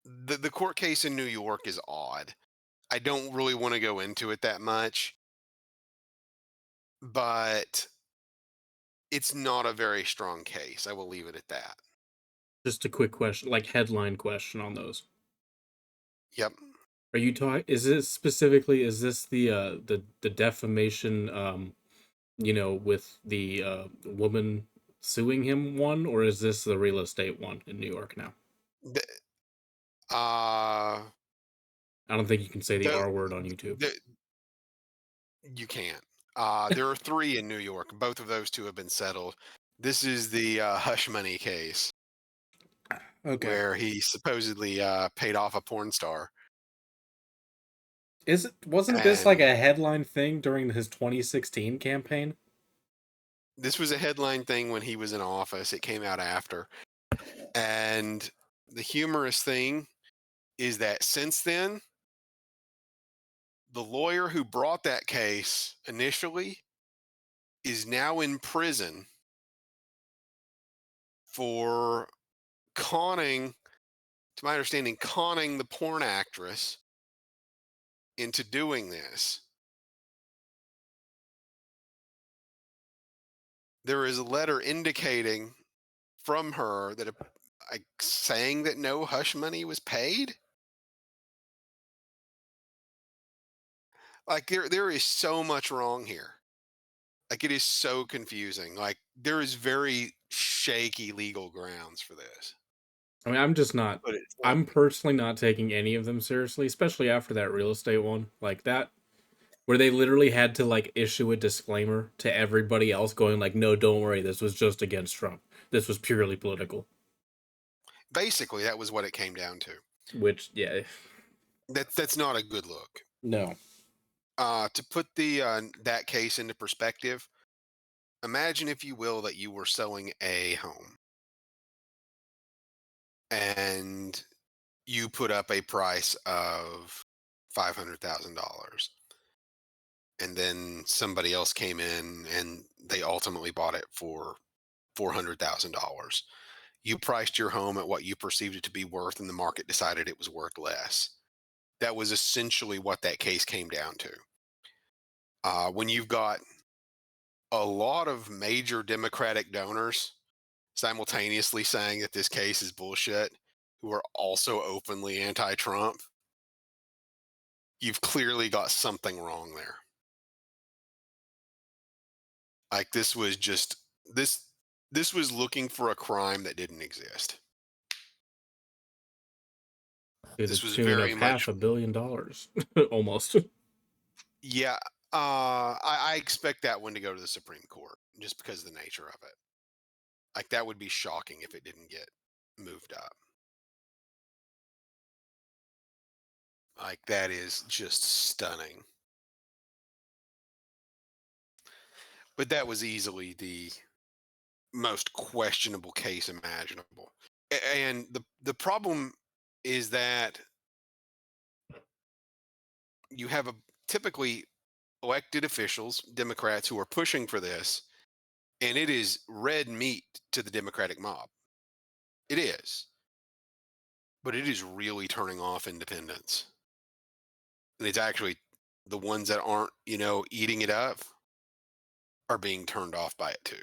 the court case in New York is odd. I don't really want to go into it that much, but it's not a very strong case. I will leave it at that. Just a quick question, like headline question on those. Yep. Are you talking? Is this specifically? Is this the defamation? With the woman suing him one, or is this the real estate one in New York now? The, uh, I don't think you can say the the, R word on YouTube. the you can't. There are three in New York. Both of those two have been settled. This is the hush money case Okay. where he supposedly paid off a porn star. Wasn't this like And a headline thing during his 2016 campaign? this was a headline thing when he was in office. It came out after. And the humorous thing is that since then, the lawyer who brought that case initially is now in prison for conning, to my understanding, conning the porn actress into doing this. There is a letter indicating from her that like saying that no hush money was paid. Like there is so much wrong here. Like it is so confusing. Like there is very shaky legal grounds for this. I mean, I'm just not. But it's I'm personally not taking any of them seriously, especially after that real estate one, like that, where they literally had to like issue a disclaimer to everybody else, going like, "No, don't worry, this was just against Trump. This was purely political." basically that was what it came down to. Which, yeah, That's not a good look. no. To put the that case into perspective, imagine if you will that you were selling a home and you put up a price of $500,000 and then somebody else came in and they ultimately bought it for $400,000. You priced your home at what you perceived it to be worth, and the market decided it was worth less. That was essentially what that case came down to. When you've got a lot of major Democratic donors simultaneously saying that this case is bullshit, who are also openly anti Trump, you've clearly got something wrong there. Like this was just this this was looking for a crime that didn't exist. To the This was tune very of much, $500 million, almost. yeah. I expect that one to go to the Supreme Court just because of the nature of it. Like that would be shocking if it didn't get moved up. Like, that is just stunning. But that was easily the most questionable case imaginable. And the problem is that you have a typically elected officials, Democrats, who are pushing for this, and it is red meat to the Democratic mob. It is, but it is really turning off independents, and it's actually the ones that aren't, eating it up are being turned off by it too.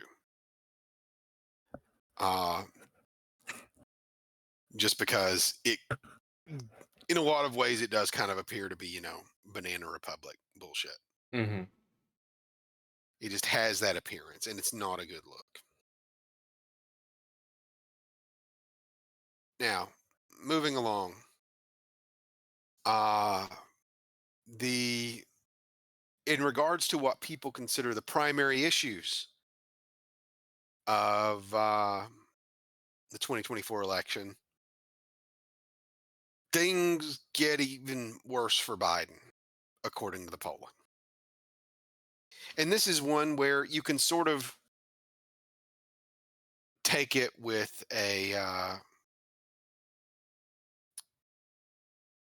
Uh, just because in a lot of ways, it does kind of appear to be, banana republic bullshit. Mhm. It just has that appearance, and it's not a good look. Now, moving along, uh, the in regards to what people consider the primary issues of the 2024 election, things get even worse for Biden, according to the polling. And this is one where you can sort of take it with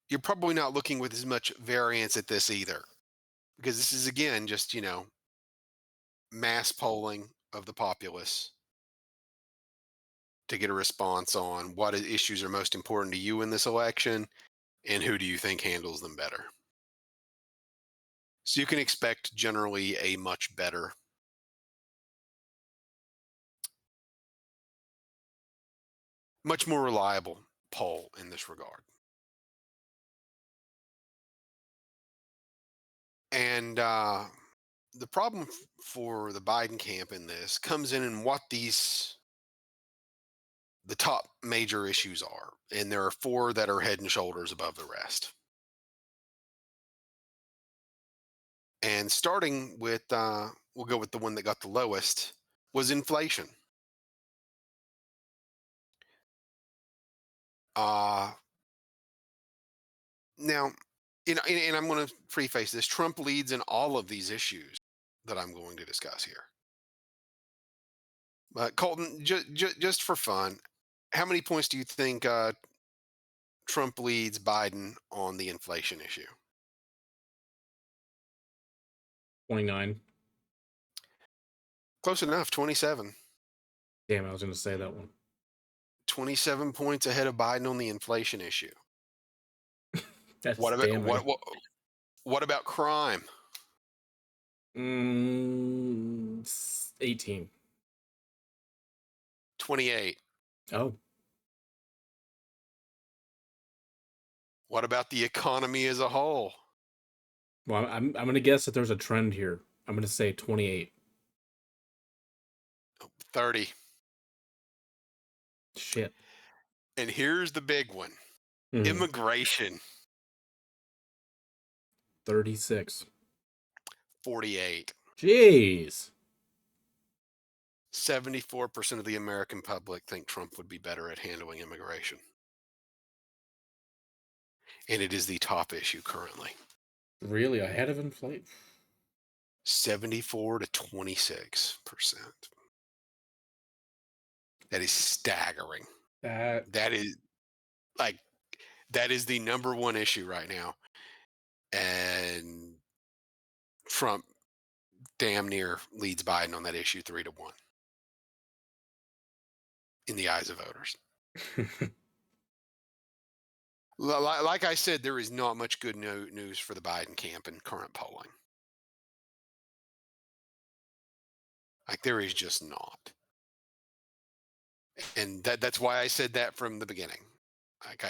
you're probably not looking with as much variance at this either, because this is, again, just, mass polling of the populace to get a response on what issues are most important to you in this election and who do you think handles them better. So you can expect generally a much better, much more reliable poll in this regard. And the problem for the Biden camp in this comes in what the top major issues are. And there are four that are head and shoulders above the rest. And starting with, we'll go with the one that got the lowest, was inflation. Uh, Now, and I'm going to preface this: Trump leads in all of these issues that I'm going to discuss here. But Colton, just for fun, how many points do you think Trump leads Biden on the inflation issue? 29. Close enough, 27. Damn, I was gonna say that one. 27 points ahead of Biden on the inflation issue. That's What about damning. what about crime? 18. 28. Oh, What about the economy as a whole? well, I'm gonna guess that there's a trend here. I'm gonna say 28. 30. Shit. And here's the big one: Mhm. immigration. 36. 48. Jeez. 74% of the American public think Trump would be better at handling immigration. And it is the top issue currently. Really ahead of inflation? 74 to 26%. That is staggering. That That is like that is the number one issue right now. And Trump damn near leads Biden on that issue 3-1 in the eyes of voters. Like I said, there is not much good news for the Biden camp in current polling. Like, there is just not. And that's why I said that from the beginning. Like,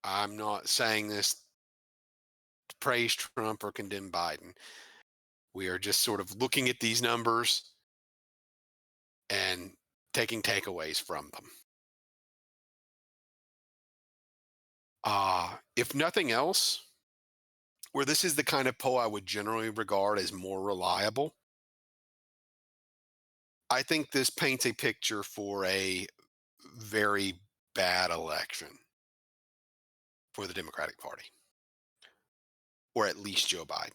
I'm not saying this to praise Trump or condemn Biden. We are just sort of looking at these numbers and taking takeaways from them. If nothing else, where this is the kind of poll I would generally regard as more reliable, I think this paints a picture for a very bad election. for the Democratic Party, or at least Joe Biden.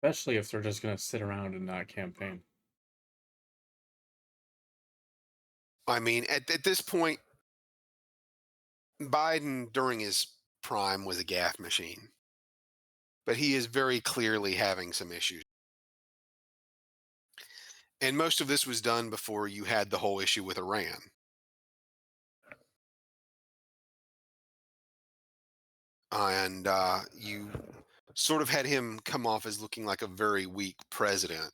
Especially if they're just gonna sit around and not campaign. I mean, at this point, Biden during his prime was a gaffe machine, but he is very clearly having some issues. And most of this was done before you had the whole issue with Iran. And you sort of had him come off as looking like a very weak president.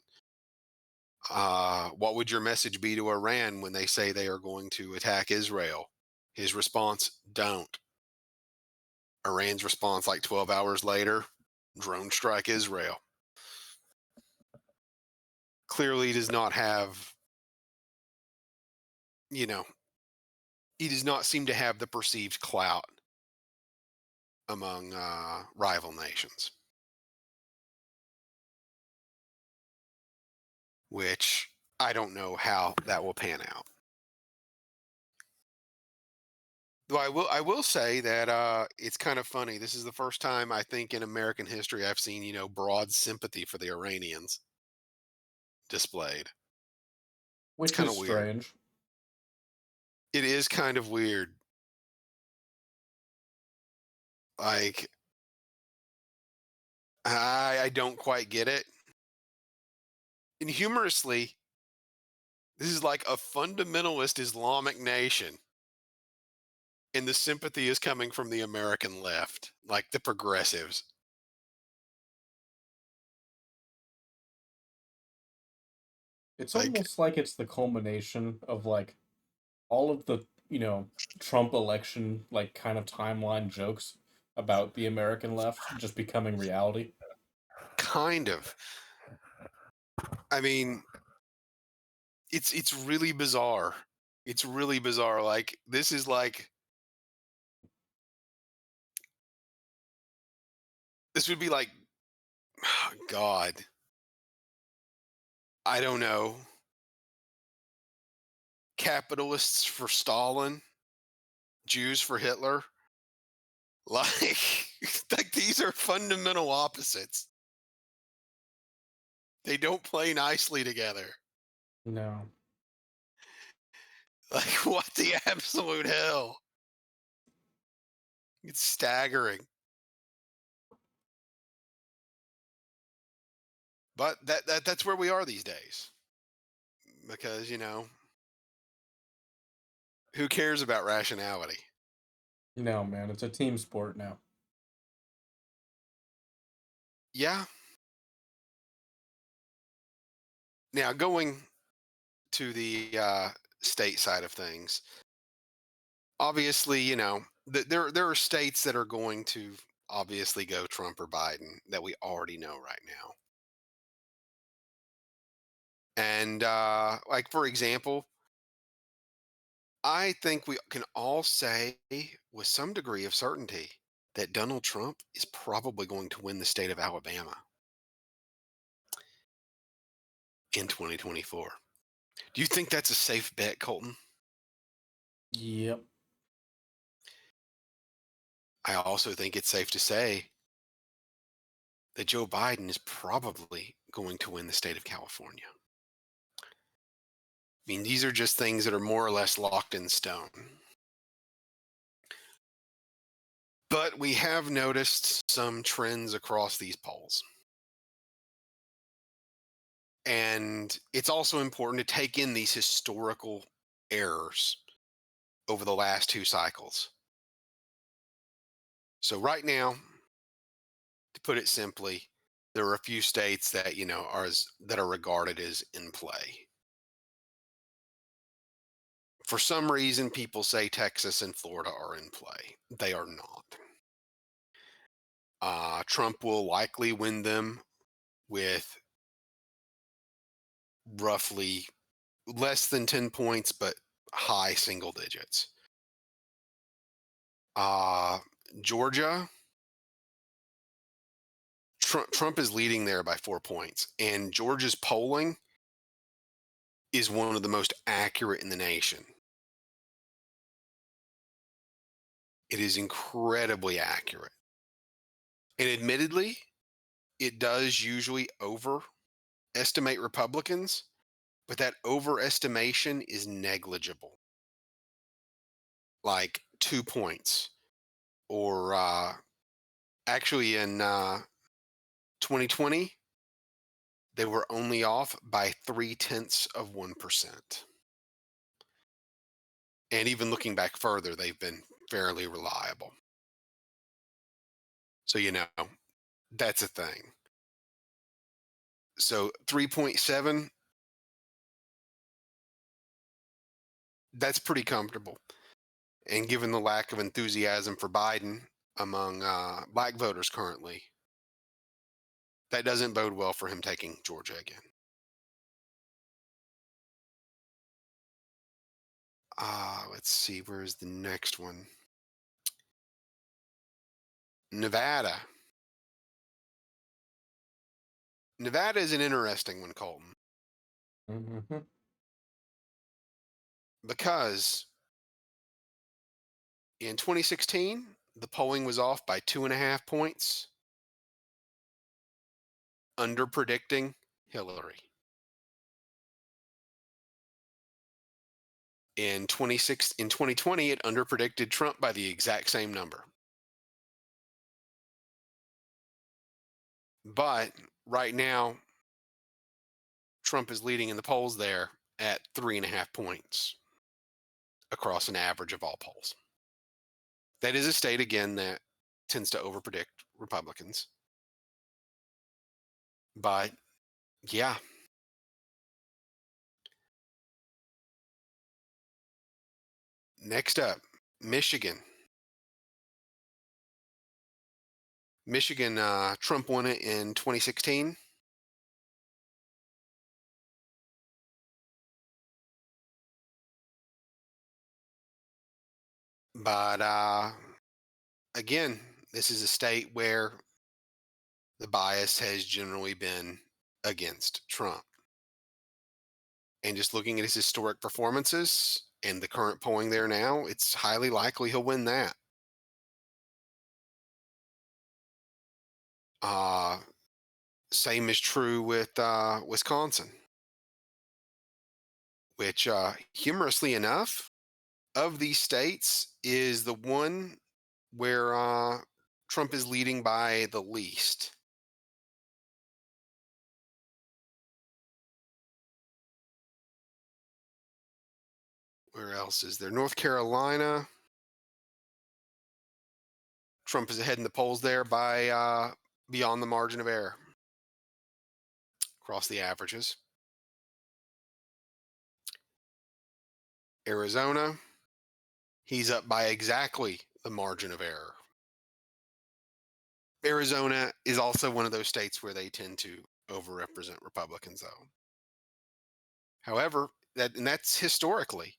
What would your message be to Iran when they say they are going to attack Israel? His response, don't. Iran's response, like 12 hours later, drone strike Israel. Clearly does not have, you know, he does not seem to have the perceived clout among rival nations, which I don't know how that will pan out. Though I will say that it's kind of funny. This is the first time I think in American history I've seen, broad sympathy for the Iranians displayed. It's Which kind is of weird. strange. It is kind of weird. Like I don't quite get it. And humorously, this is like a fundamentalist Islamic nation, and the sympathy is coming from the American left, like the progressives. It's Like almost like it's the culmination of like all of the, Trump election like kind of timeline jokes about the American left just becoming reality. kind of. I mean, it's really bizarre. It's really bizarre. Like this is like this would be like God. I don't know. Capitalists for Stalin, Jews for Hitler. Like like these are fundamental opposites. They don't play nicely together. No. Like what the absolute hell? It's staggering. But that's where we are these days. Because, who cares about rationality? No, man, it's a team sport now. Yeah. Now going to the state side of things, obviously, there are states that are going to obviously go Trump or Biden that we already know right now. And like for example, I think we can all say with some degree of certainty that Donald Trump is probably going to win the state of Alabama in 2024. Do you think that's a safe bet, Colton? Yep. I also think it's safe to say that Joe Biden is probably going to win the state of California. I mean, these are just things that are more or less locked in stone. But we have noticed some trends across these polls. And it's also important to take in these historical errors over the last two cycles. So right now, to put it simply, there are a few states that that are regarded as in play. For some reason, people say Texas and Florida are in play. They are not. Trump will likely win them with roughly less than 10 points, but high single digits. Uh, Georgia, Trump is leading there by 4 points, and Georgia's polling is one of the most accurate in the nation. It is incredibly accurate. And admittedly, it does usually overestimate Republicans, but that overestimation is negligible, like 2 points. Or actually, in 2020, they were only off by 0.3%. And even looking back further, they've been fairly reliable. So, that's a thing. So 3.7, that's pretty comfortable. And given the lack of enthusiasm for Biden among black voters currently, that doesn't bode well for him taking Georgia again. Let's see, where's the next one? Nevada. Nevada is an interesting one, Colton, Mhm. because in 2016, the polling was off by 2.5 points, under predicting Hillary. In 2020, it under predicted Trump by the exact same number. But right now, Trump is leading in the polls there at 3.5 points across an average of all polls. That is a state, again, that tends to overpredict Republicans. But yeah, next up, Michigan. Michigan, Trump won it in 2016. But again, this is a state where the bias has generally been against Trump. And just looking at his historic performances and the current polling there now, it's highly likely he'll win that. Uh, Same is true with Wisconsin, which, humorously enough, of these states is the one where Trump is leading by the least. Where else is there? North Carolina. Trump is ahead in the polls there by beyond the margin of error across the averages. Arizona, he's up by exactly the margin of error. Arizona is also one of those states where they tend to overrepresent Republicans, though. However, that's historically,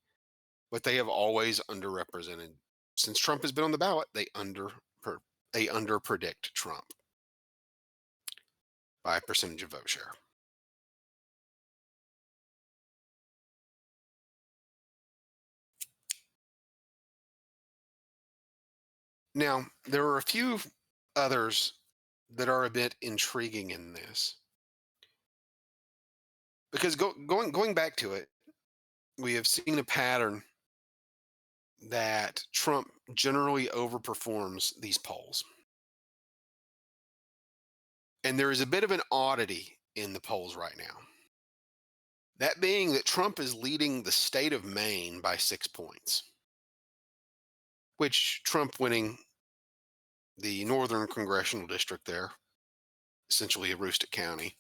but they have always underrepresented. Since Trump has been on the ballot, they under predict Trump by a percentage of vote share. Now, there are a few others that are a bit intriguing in this because going back to it, we have seen a pattern that Trump generally overperforms these polls. And there is a bit of an oddity in the polls right now. That being that Trump is leading the state of Maine by 6 points, which Trump winning the northern congressional district there, essentially Aroostook County,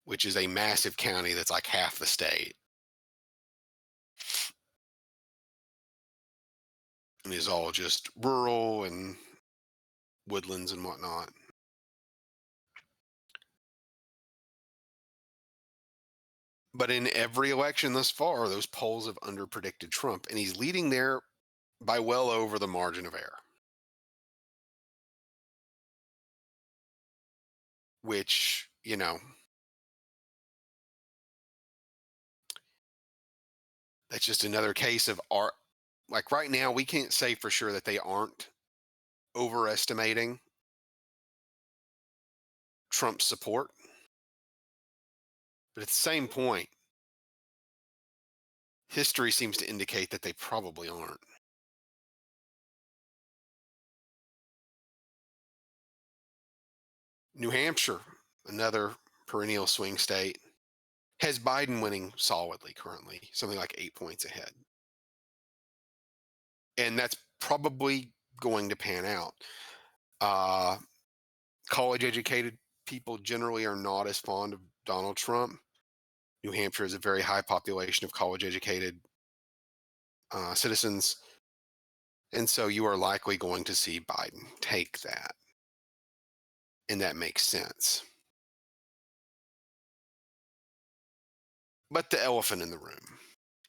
which is a massive county that's like half the state and is all just rural and woodlands and whatnot. But in every election thus far, those polls have underpredicted Trump, and he's leading there by well over the margin of error, which, that's just another case of Like right now, we can't say for sure that they aren't overestimating Trump's support. But at the same point, history seems to indicate that they probably aren't. New Hampshire, another perennial swing state, has Biden winning solidly currently, something like 8 points ahead. And that's probably going to pan out. Uh, College educated people generally are not as fond of Donald Trump. New Hampshire has a very high population of college educated citizens. And so you are likely going to see Biden take that. And that makes sense. But the elephant in the room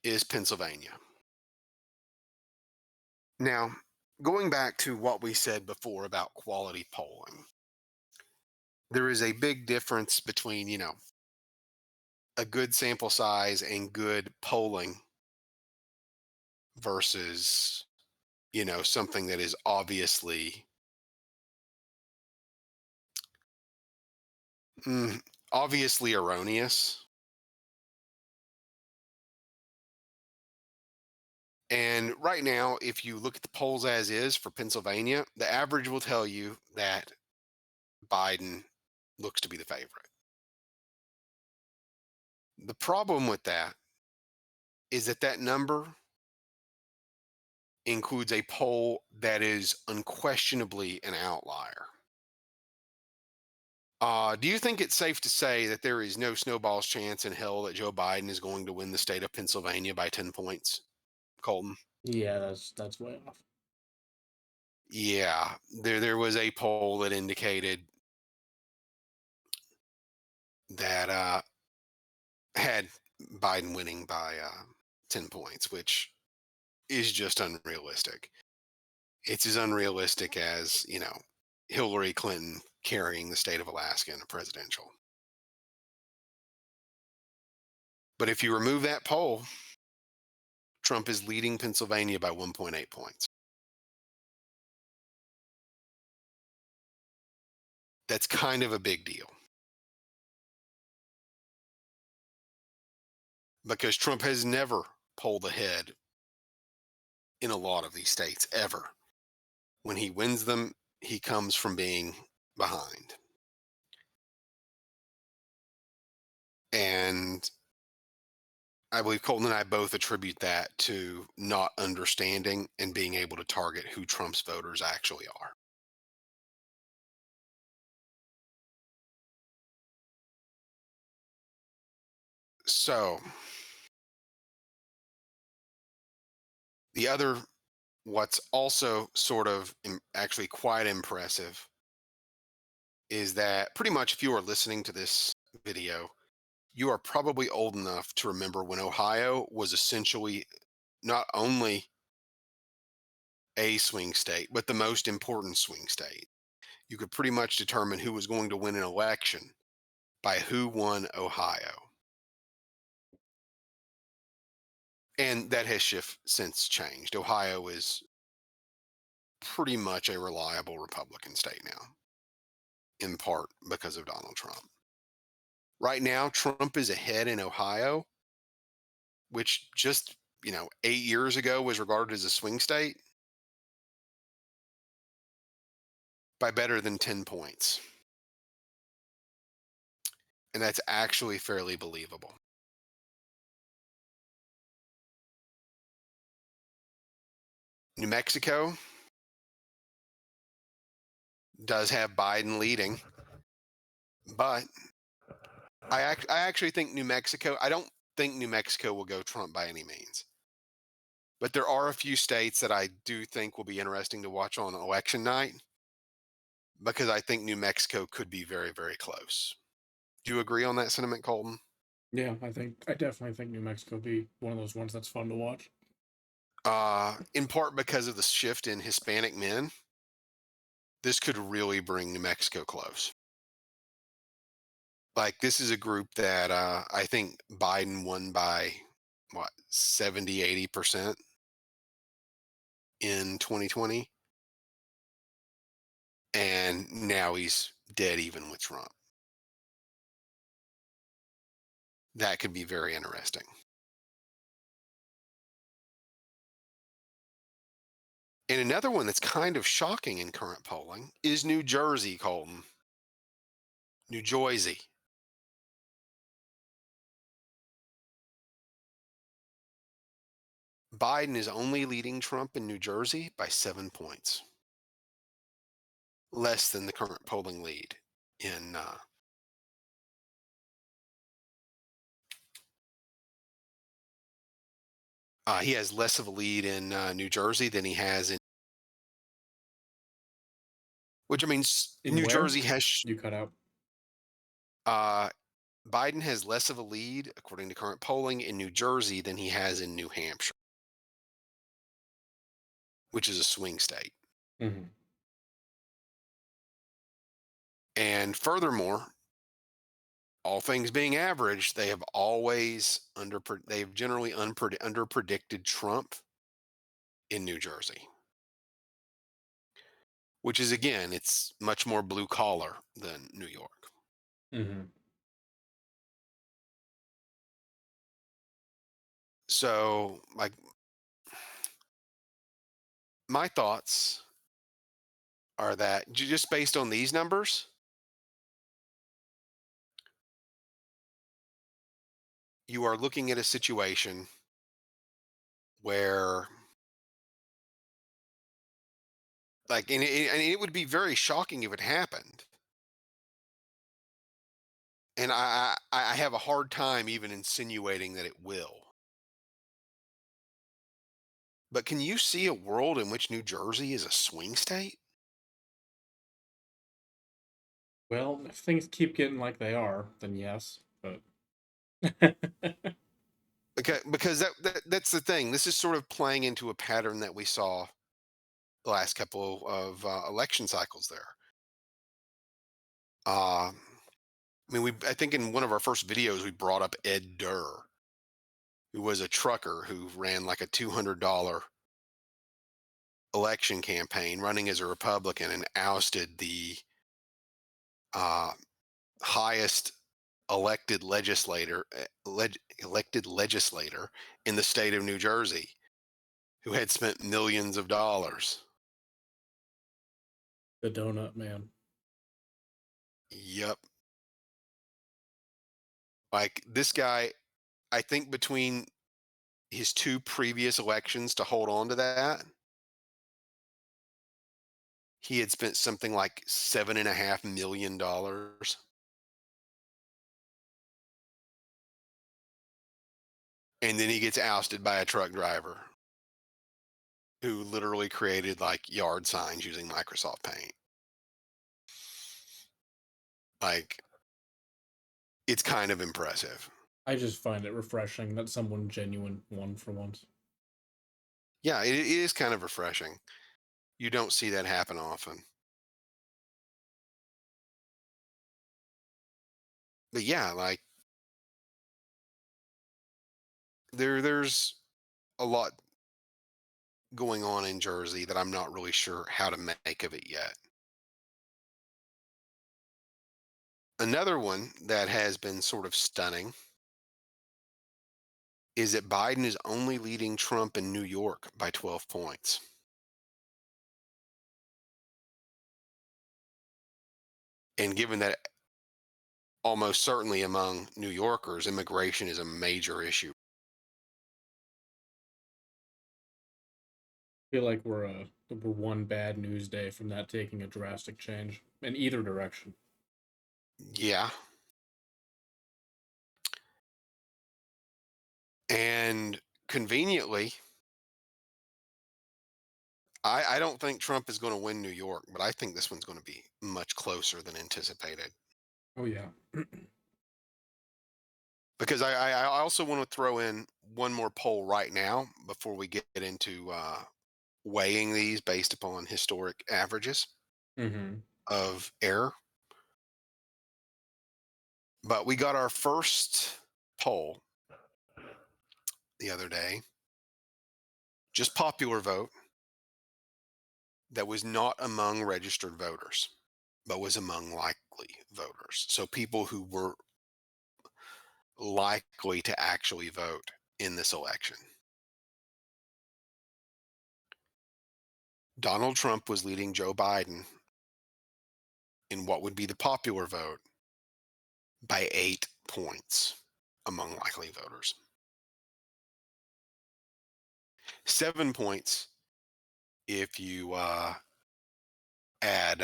is Pennsylvania. Now, going back to what we said before about quality polling, there is a big difference between, a good sample size and good polling versus, something that is mm, obviously erroneous. And right now, if you look at the polls as is for Pennsylvania, the average will tell you that Biden looks to be the favorite. The problem with that is that that number includes a poll that is unquestionably an outlier. Do you think it's safe to say that there is no snowball's chance in hell that Joe Biden is going to win the state of Pennsylvania by 10 points, Colton? Yeah, that's way off. Yeah, there was a poll that indicated that had Biden winning by 10 points, which is just unrealistic. It's as unrealistic as, Hillary Clinton carrying the state of Alaska in a presidential. But if you remove that poll, Trump is leading Pennsylvania by 1.8 points. That's kind of a big deal because Trump has never pulled ahead in a lot of these states ever. When he wins them, he comes from being behind. And I believe Colton and I both attribute that to not understanding and being able to target who Trump's voters actually are. So, the other, what's also sort of actually quite impressive is that pretty much if you are listening to this video, you are probably old enough to remember when Ohio was essentially not only a swing state, but the most important swing state. You could pretty much determine who was going to win an election by who won Ohio. And that has since changed. Ohio is pretty much a reliable Republican state now, in part because of Donald Trump. Right now, Trump is ahead in Ohio, which just, 8 years ago was regarded as a swing state by better than 10 points. And that's actually fairly believable. New Mexico does have Biden leading, but I actually think I don't think New Mexico will go Trump by any means. But there are a few states that I do think will be interesting to watch on election night because I think New Mexico could be very, very close. Do you agree on that sentiment, Colton? Yeah, I definitely think New Mexico will be one of those ones that's fun to watch. In part because of the shift in Hispanic men, this could really bring New Mexico close. Like this is a group that I think Biden won by what 70, 80%. in 2020, and now he's dead even with Trump. That could be very interesting. And another one that's kind of shocking in current polling is New Jersey, Colton. New Jersey. Biden is only leading Trump in New Jersey by 7 points, less than the current polling lead in. He has less of a lead in New Jersey than he has in, which I mean, In New where? Jersey has. You cut out. Uh, Biden has less of a lead, according to current polling, in New Jersey than he has in New Hampshire, which is a swing state. Mhm. And furthermore, all things being averaged, they have always they've generally underpredicted Trump in New Jersey, which is again, it's much more blue collar than New York. Mhm. So, like, my thoughts are that just based on these numbers, you are looking at a situation where, like, and it would be very shocking if it happened. And I have a hard time even insinuating that it will. But can you see a world in which New Jersey is a swing state? Well, if things keep getting like they are, then yes, but Because that's the thing. This is sort of playing into a pattern that we saw the last couple of election cycles there. I mean, I think in one of our first videos we brought up Ed Durr, who was a trucker who ran like a $200 election campaign, running as a Republican, and ousted the uh, highest elected legislator in the state of New Jersey, who had spent millions of dollars. the donut man. Yep. Like this guy, I think between his two previous elections to hold on to that, he had spent something like $7.5 million. And then he gets ousted by a truck driver who literally created like yard signs using Microsoft Paint. Like, it's kind of impressive. I just find it refreshing that someone genuine won for once. Yeah, it is kind of refreshing. You don't see that happen often. But yeah, like there's a lot going on in Jersey that I'm not really sure how to make of it yet. Another one that has been sort of stunning is that Biden is only leading Trump in New York by 12 points. And given that almost certainly among New Yorkers, immigration is a major issue. I feel like we're one bad news day from that taking a drastic change in either direction. Yeah. And conveniently, I don't think Trump is going to win New York, but I think this one's going to be much closer than anticipated. Oh yeah. Because I also want to throw in one more poll right now before we get into weighing these based upon historic averages Mhm. of error. But we got our first poll the other day, just popular vote. that was not among registered voters, but was among likely voters. So people who were likely to actually vote in this election. Donald Trump was leading Joe Biden in what would be the popular vote by 8 points among likely voters. 7 points if you add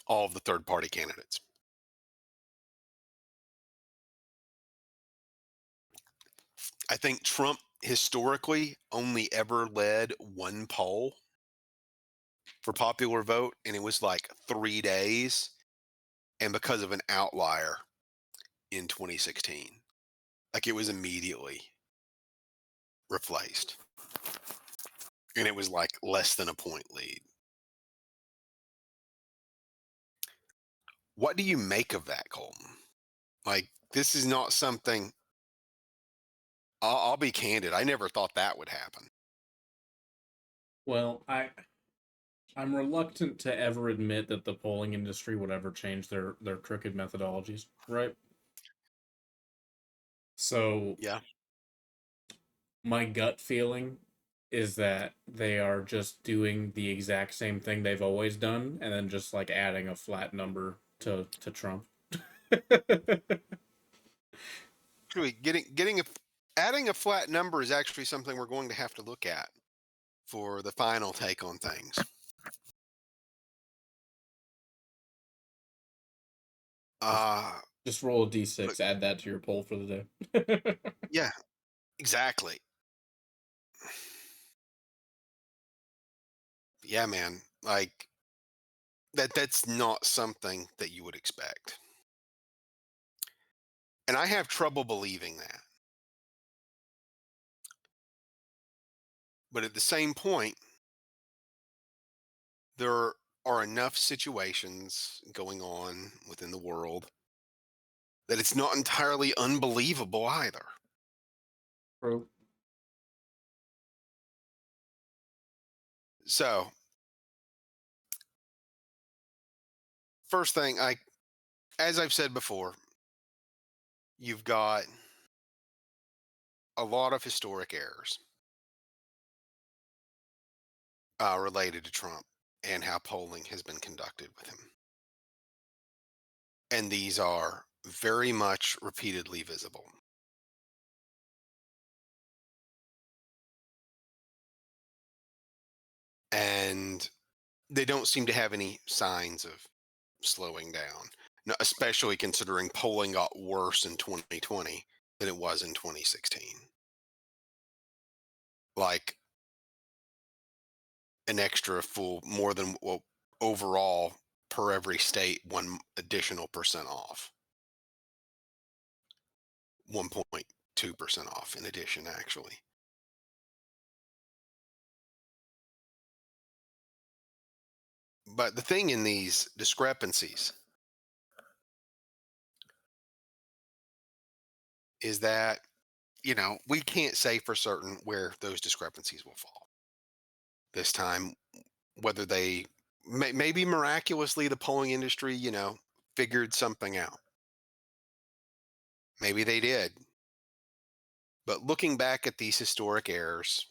all of the third party candidates. I think Trump historically only ever led one poll for popular vote, and it was like 3 days, and because of an outlier in 2016, like it was immediately replaced, and it was like less than a point lead. What do you make of that, Colton? Like, this is not something. I'll be candid. I never thought that would happen. Well, I'm reluctant to ever admit that the polling industry would ever change their crooked methodologies, right? So Yeah. my gut feeling is that they are just doing the exact same thing they've always done, and then just like adding a flat number to Trump. Actually, adding a flat number is actually something we're going to have to look at for the final take on things. just Uh, just roll a but d6, add that to your poll for the day. yeah, exactly. Yeah, man. Like that's not something that you would expect. And I have trouble believing that. But at the same point, there are enough situations going on within the world that it's not entirely unbelievable either. True. So, first thing, as I've said before, you've got a lot of historic errors related to Trump and how polling has been conducted with him. And these are very much repeatedly visible. And they don't seem to have any signs of slowing down, especially considering polling got worse in 2020 than it was in 2016. Like an extra full, more than, well, overall per every state, 1 additional percent off, 1.2% off in addition, actually. But the thing in these discrepancies is that, we can't say for certain where those discrepancies will fall this time, whether maybe miraculously the polling industry, figured something out. Maybe they did. But looking back at these historic errors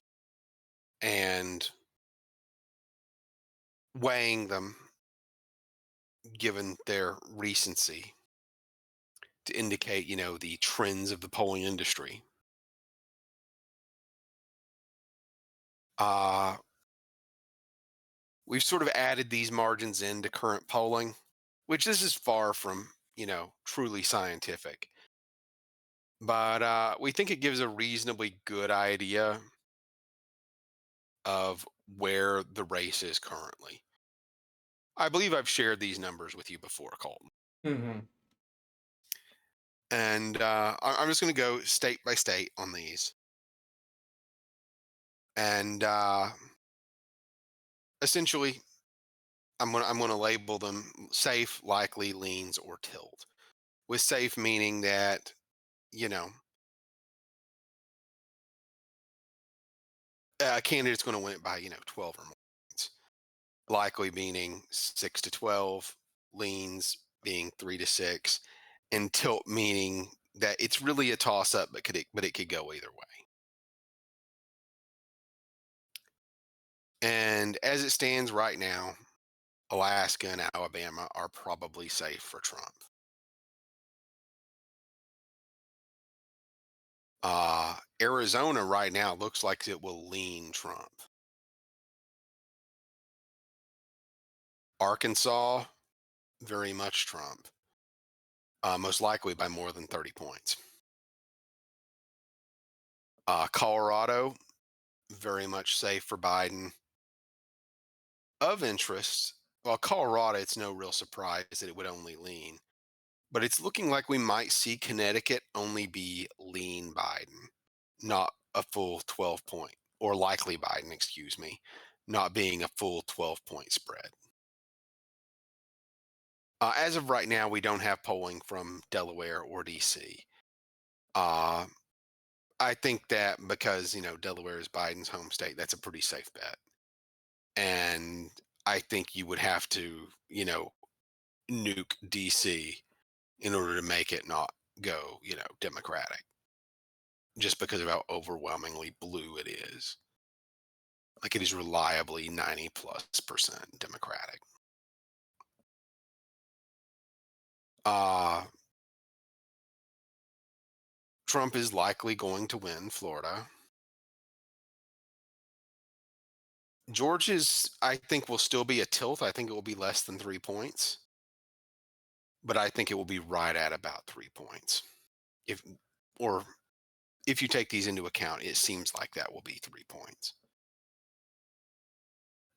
and weighing them, given their recency, to indicate, the trends of the polling industry, uh, we've sort of added these margins into current polling, which this is far from, truly scientific. But we think it gives a reasonably good idea of where the race is currently. I believe I've shared these numbers with you before, Colton. Hmm. And I'm just going to go state by state on these. And essentially, I'm gonna label them safe, likely, leans, or tilt. With safe meaning that, you know a candidate's going to win it by 12 or more points. likely meaning 6 to 12, leans being 3 to 6, and tilt meaning that it's really a toss up, but it could go either way. And as it stands right now, Alaska and Alabama are probably safe for Trump. Arizona right now looks like it will lean Trump. Arkansas, very much Trump, most likely by more than 30 points. Colorado, very much safe for Biden. Of interest, well, Colorado, it's no real surprise that it would only lean, but it's looking like we might see Connecticut only be lean Biden, not a full 12 point, or likely Biden, excuse me, not being a full 12-point spread. As of right now, we don't have polling from Delaware or DC. Uh, I think that because, Delaware is Biden's home state, that's a pretty safe bet. And I think you would have to, nuke DC in order to make it not go, Democratic, just because of how overwhelmingly blue it is. Like it is reliably 90+% Democratic. Uh, Trump is likely going to win Florida. Georgia's, I think, will still be a tilt. I think it will be less than 3 points, but I think it will be right at about 3 points. If, or if you take these into account, it seems like that will be 3 points.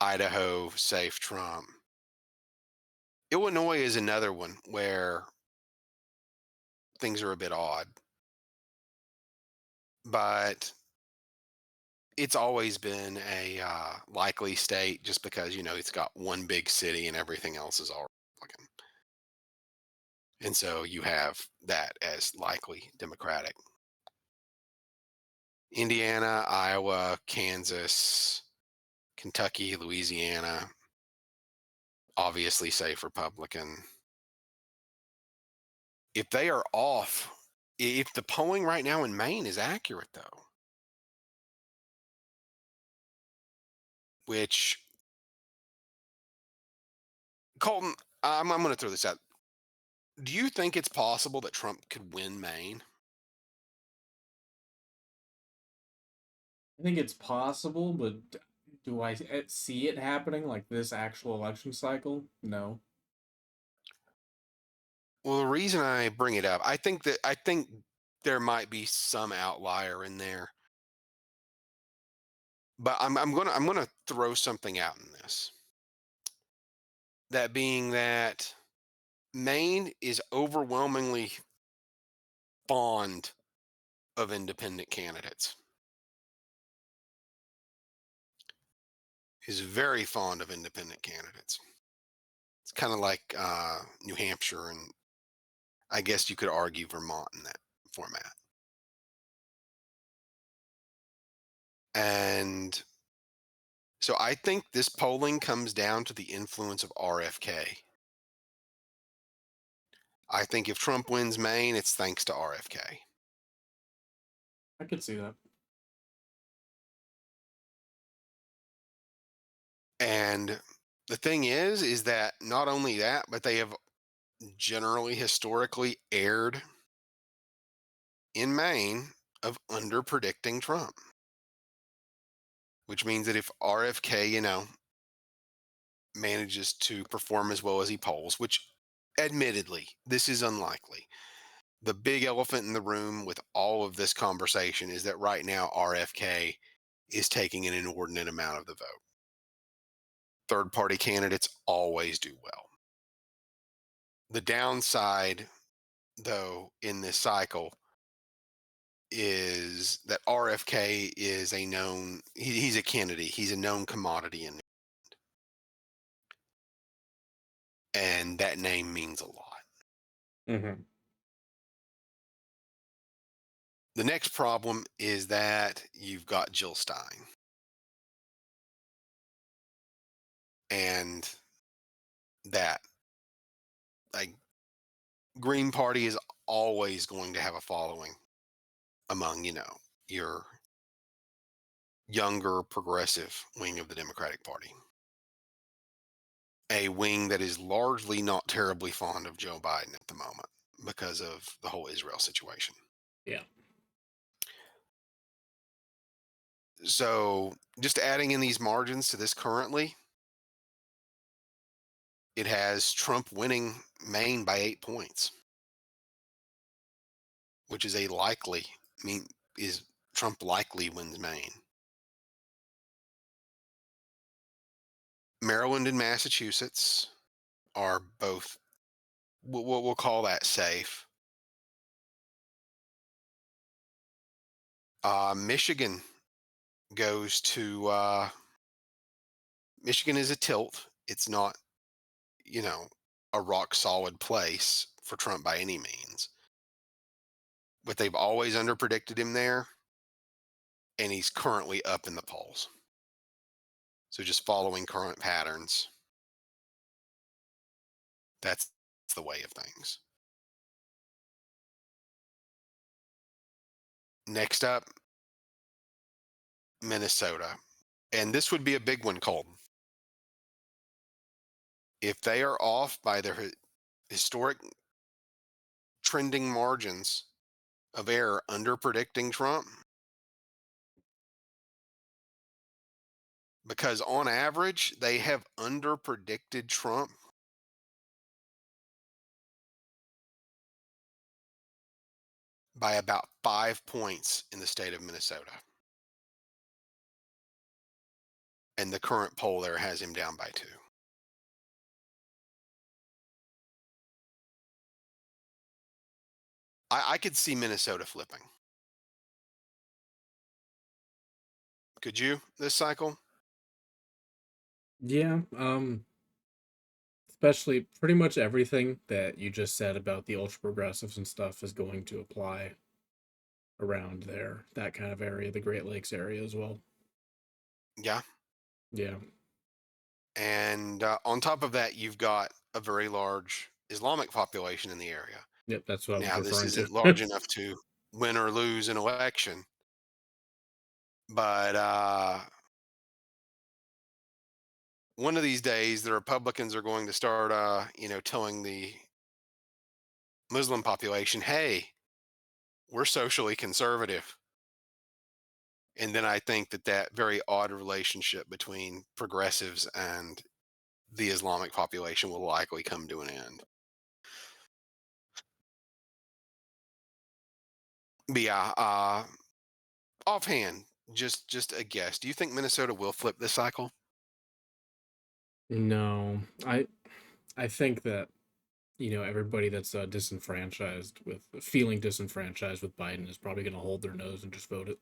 Idaho, safe Trump. Illinois is another one where things are a bit odd, but it's always been a likely state just because, it's got one big city and everything else is all Republican. And so you have that as likely Democratic. Indiana, Iowa, Kansas, Kentucky, Louisiana, obviously safe Republican. If they are off, if the polling right now in Maine is accurate, though, which Colton, I'm going to throw this out. Do you think it's possible that Trump could win Maine? I think it's possible, but do I see it happening like this actual election cycle? No. Well, the reason I bring it up, I think there might be some outlier in there, but I'm gonna throw something out in this. That being that Maine is overwhelmingly fond of independent candidates. Is very fond of independent candidates. It's kind of like New Hampshire, and I guess you could argue Vermont in that format. And so I think this polling comes down to the influence of RFK. I think if Trump wins Maine, it's thanks to RFK. I could see that. And the thing is that not only that, but they have generally historically erred in Maine of under predicting Trump, which means that if RFK, manages to perform as well as he polls, which admittedly, this is unlikely. The big elephant in the room with all of this conversation is that right now RFK is taking an inordinate amount of the vote. Third party candidates always do well. The downside, though, in this cycle is that RFK is a known, he's a Kennedy, he's a known commodity, and that name means a lot. Hmm. The next problem is that you've got Jill Stein. and that like Green Party is always going to have a following among, your younger progressive wing of the Democratic Party. A wing that is largely not terribly fond of Joe Biden at the moment because of the whole Israel situation. Yeah. So, just adding in these margins to this currently, it has Trump winning Maine by 8 points, which is a likely, I mean, is Trump likely wins Maine. Maryland and Massachusetts are both, we'll call that safe. Michigan goes to, Michigan is a tilt. It's not, you know, a rock solid place for Trump by any means, but they've always underpredicted him there, and he's currently up in the polls. So just following current patterns, that's the way of things. Next up, Minnesota. And this would be a big one, Colton. If they are off by their historic trending margins of error under predicting Trump, because on average, they have under predicted Trump by about 5 points in the state of Minnesota. And the current poll there has him down by 2. I could see Minnesota flipping. Could you this cycle? Yeah. Especially pretty much everything that you just said about the ultra progressives and stuff is going to apply around there, that kind of area, the Great Lakes area as well. Yeah. Yeah. And on top of that, you've got a very large Islamic population in the area. Yep, that's what I was Now, this referring to. isn't large enough to win or lose an election, but one of these days, the Republicans are going to start, telling the Muslim population, "Hey, we're socially conservative." And then I think that that very odd relationship between progressives and the Islamic population will likely come to an end. But yeah, offhand, just a guess. Do you think Minnesota will flip this cycle? No, I think that everybody that's disenfranchised with feeling disenfranchised with Biden is probably going to hold their nose and just vote it.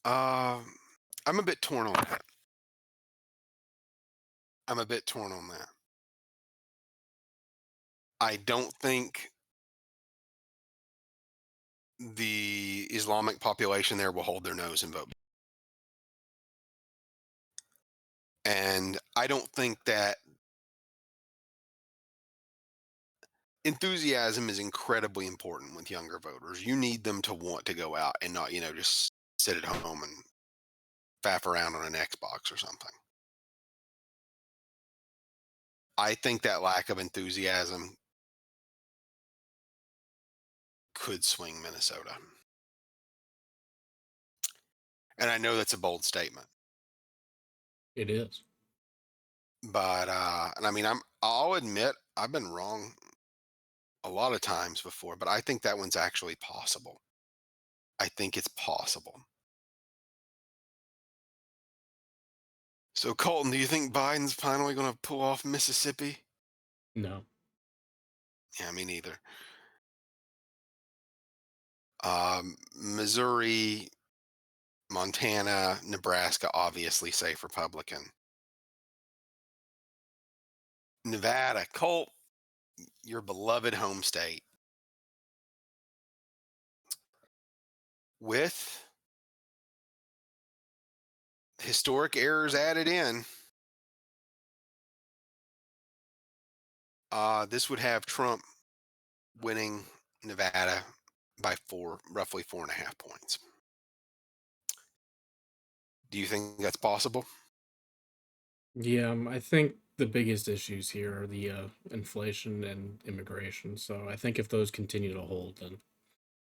Um, I'm a bit torn on that. I'm a bit torn on that. I don't think the Islamic population there will hold their nose and vote. And I don't think that enthusiasm is incredibly important with younger voters. You need them to want to go out and not, just sit at home and faff around on an Xbox or something. I think that lack of enthusiasm could swing Minnesota. And I know that's a bold statement, It is. but and I mean I'll admit I've been wrong a lot of times before, but I think that one's actually possible. I think it's possible. So Colton, do you think Biden's finally going to pull off Mississippi? No. Yeah, me neither. Missouri, Montana, Nebraska, obviously safe Republican. Nevada, Colt, your beloved home state, with Historic errors added in. This would have Trump winning Nevada by roughly 4.5 points. Do you think that's possible? Yeah, I think the biggest issues here are the inflation and immigration. So I think if those continue to hold, then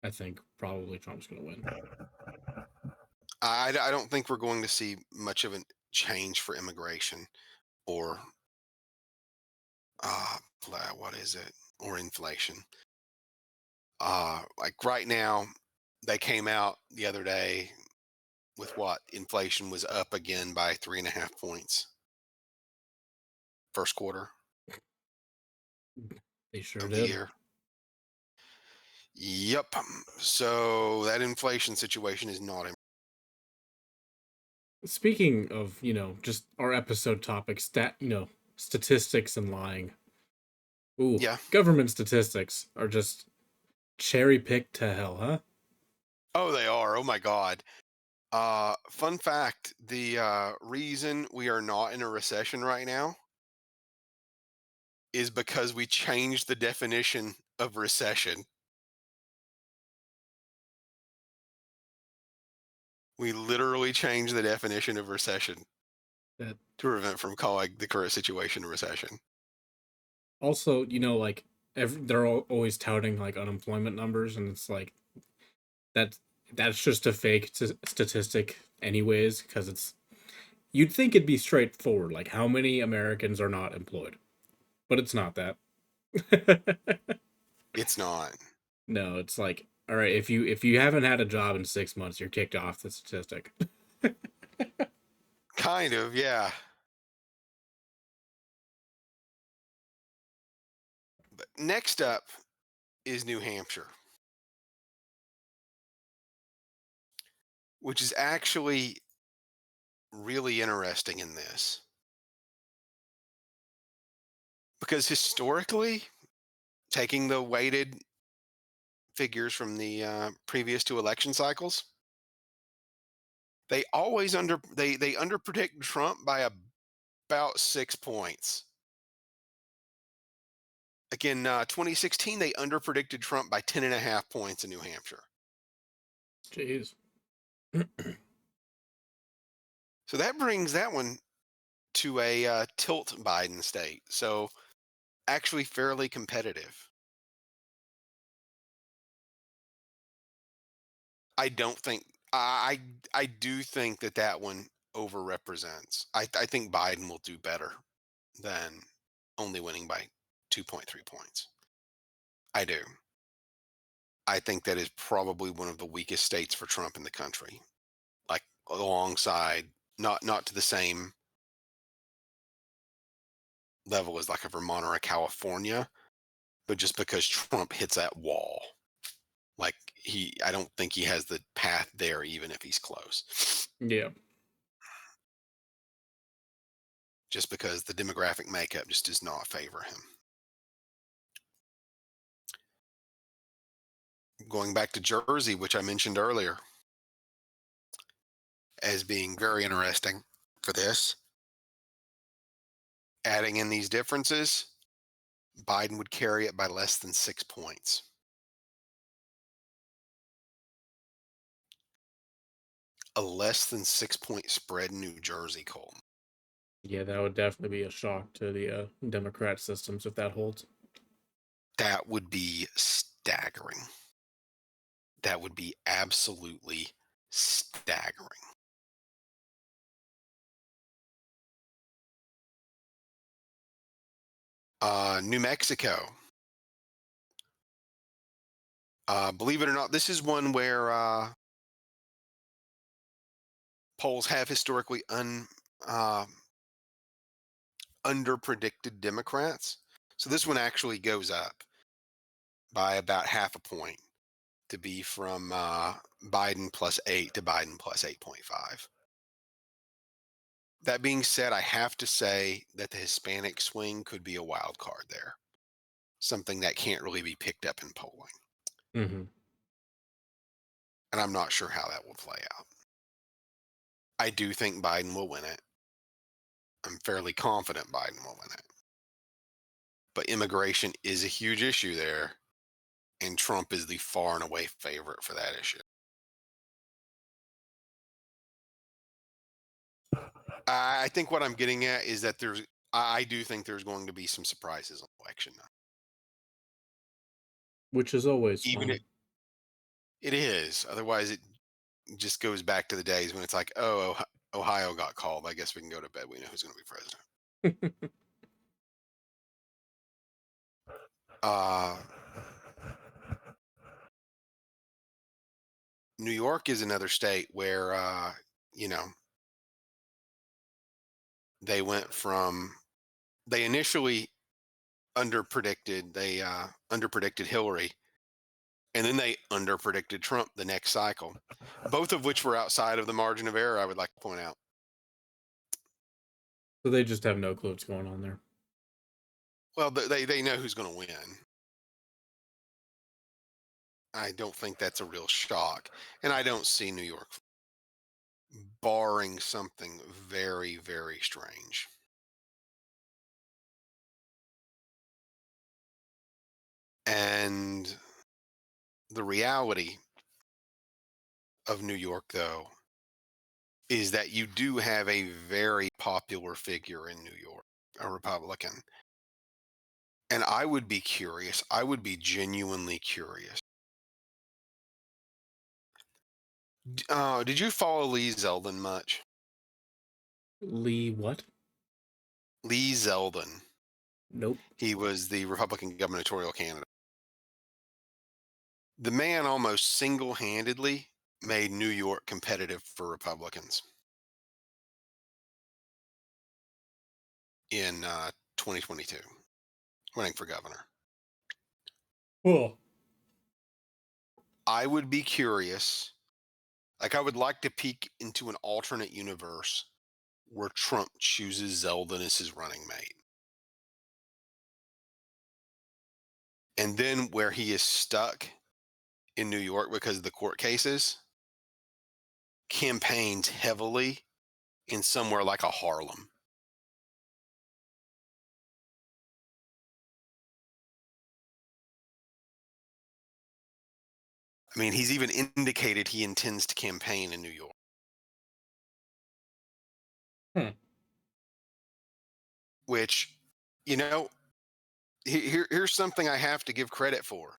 I think probably Trump's going to win. I don't think we're going to see much of a change for immigration or uh, what is it? Or inflation. Like right now, they came out the other day with what inflation was up again by 3.5 points first quarter They sure of the did. year. Yep. So that inflation situation is not. Speaking of, just our episode topic, statistics and lying. Ooh, Yeah. government statistics are just cherry picked to hell, huh? Oh, they are. Oh my God. Fun fact: the reason we are not in a recession right now is because we changed the definition of recession. We literally changed the definition of recession That to prevent from calling the current situation a recession. also, like they're always touting like unemployment numbers, and it's like that that's just a fake statistic, anyways, because you'd think it'd be straightforward, like how many Americans are not employed, but it's not that. It's not. No, it's like, all right, if you haven't had a job in 6 months, you're kicked off the statistic. Kind of, yeah. But next up is New Hampshire, which is actually really interesting in this because historically, taking the weighted figures from the previous two election cycles, they underpredict Trump by about 6 points. Again, 2016 they underpredicted Trump by 10.5 points in New Hampshire. Jeez. So that brings that one to a tilt Biden state. So actually fairly competitive. I don't think I do think that that one overrepresents. I think Biden will do better than only winning by 2.3 points. I do. I think that is probably one of the weakest states for Trump in the country. Like alongside, not to the same level as like a Vermont or a California, but just because Trump hits that wall. Like I don't think he has the path there, even if he's close. Yeah. Just because the demographic makeup just does not favor him. Going back to Jersey, which I mentioned earlier as being very interesting for this, adding in these differences, Biden would carry it by less than 6 points. A less than 6 point spread in New Jersey, Colton. Yeah, that would definitely be a shock to the Democrat systems if that holds. That would be staggering. That would be absolutely staggering. New Mexico. Believe it or not, this is one where polls have historically uh, underpredicted Democrats. So this one actually goes up by about half a point to be from Biden plus 8 to Biden plus 8.5. That being said, I have to say that the Hispanic swing could be a wild card there, something that can't really be picked up in polling. Hmm. And I'm not sure how that will play out. I do think Biden will win it. I'm fairly confident Biden will win it. But immigration is a huge issue there, and Trump is the far and away favorite for that issue. I think what I'm getting at is that I do think there's going to be some surprises on election night. which is always Even fun. it is. Otherwise, it just goes back to the days when it's like, oh, Ohio got called. I guess we can go to bed. We know who's going to be president. Uh, New York is another state where, you know, they went from, they initially underpredicted Hillary, and then they underpredicted Trump the next cycle, both of which were outside of the margin of error, I would like to point out. So they just have no clue what's going on there. Well, they know who's going to win. I don't think that's a real shock. And I don't see New York, barring something very, very strange. And the reality of New York, though, is that you do have a very popular figure in New York, a Republican. And I would be curious. I would be genuinely curious. Did you follow Lee Zeldin much? Lee, what? Lee Zeldin. Nope. He was the Republican gubernatorial candidate. The man almost single handedly made New York competitive for Republicans in 2022, running for governor. Cool. I would be curious. Like, I would like to peek into an alternate universe where Trump chooses Zeldin as his running mate. And then where he is stuck in New York because of the court cases, campaigns heavily in somewhere like a Harlem. I mean, he's even indicated he intends to campaign in New York, Hmm. which, you know, here's something I have to give credit for.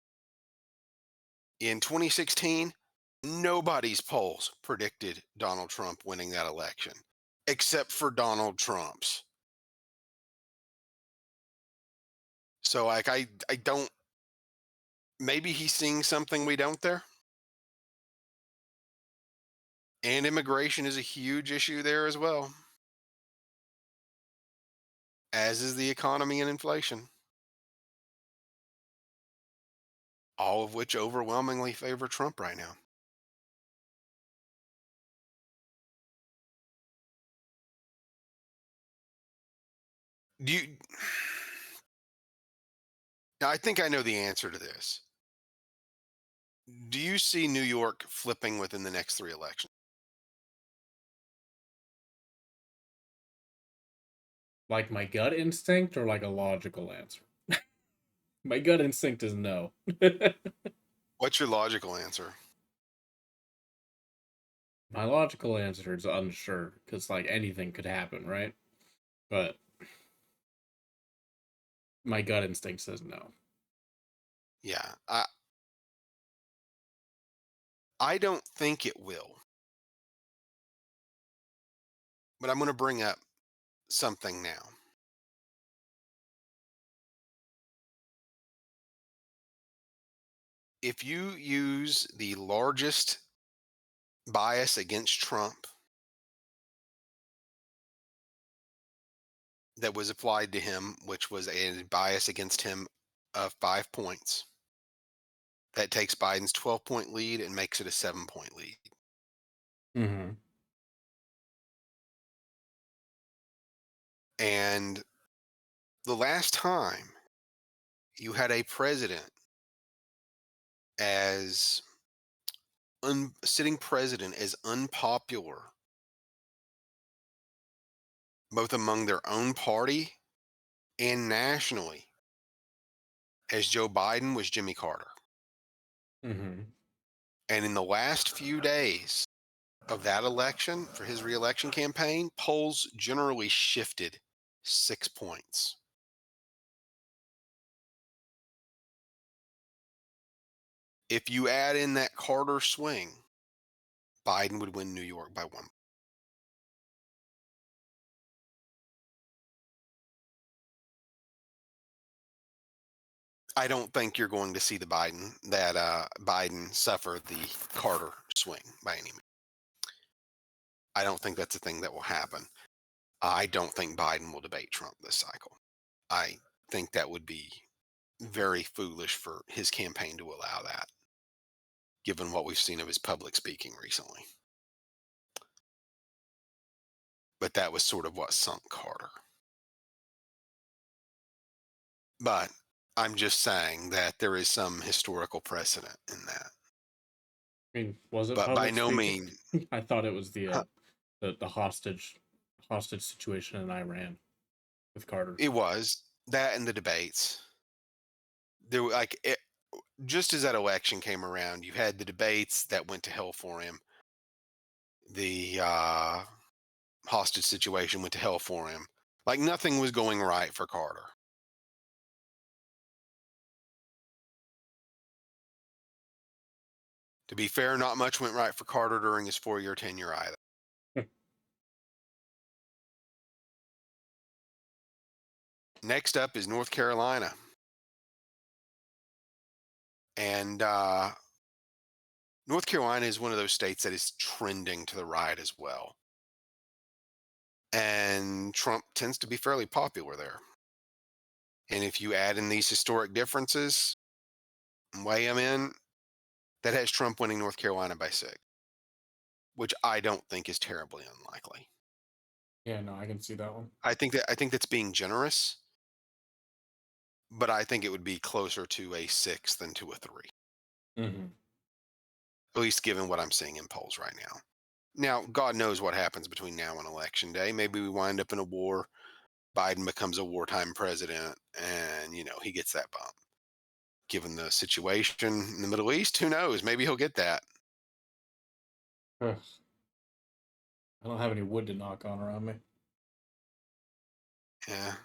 In 2016, nobody's polls predicted Donald Trump winning that election, except for Donald Trump's. So, like, I don't, maybe he's seeing something we don't there. And immigration is a huge issue there as well, as is the economy and inflation, all of which overwhelmingly favor Trump right now. Do you, Now, I think I know the answer to this. Do you see New York flipping within the next three elections? Like my gut instinct or like a logical answer? My gut instinct is no. What's your logical answer? My logical answer is unsure because like anything could happen, right? But my gut instinct says no. Yeah, I don't think it will, but I'm going to bring up something now. If you use the largest bias against Trump that was applied to him, which was a bias against him of 5 points, that takes Biden's 12-point lead and makes it a 7-point lead. Mm-hmm. And the last time you had a president as sitting president as unpopular both among their own party and nationally, as Joe Biden was Jimmy Carter. Mhm. And in the last few days of that election for his reelection campaign, polls generally shifted 6 points. If you add in that Carter swing, Biden would win New York by one. I don't think you're going to see Biden suffer the Carter swing by any means. I don't think that's a thing that will happen. I don't think Biden will debate Trump this cycle. I think that would be very foolish for his campaign to allow that, given what we've seen of his public speaking recently. But that was sort of what sunk Carter. But I'm just saying that there is some historical precedent in that. I mean, was it But by public no speaking? means, I thought it was the hostage situation in Iran with Carter. it was that in the debates. There were like it, just as that election came around, you had the debates that went to hell for him. The hostage situation went to hell for him. Like nothing was going right for Carter. To be fair, not much went right for Carter during his 4 year tenure either. Next up is North Carolina. And North Carolina is one of those states that is trending to the right as well. And Trump tends to be fairly popular there. And if you add in these historic differences and weigh them in, that has Trump winning North Carolina by 6, which I don't think is terribly unlikely. Yeah, no, I can see that one. I think that's being generous, but I think it would be closer to a 6 than to a 3, Mhm. at least given what I'm seeing in polls right now. Now, God knows what happens between now and election day. Maybe we wind up in a war. Biden becomes a wartime president, and he gets that bump. Given the situation in the Middle East, who knows? Maybe he'll get that. Ugh, I don't have any wood to knock on around me. Yeah,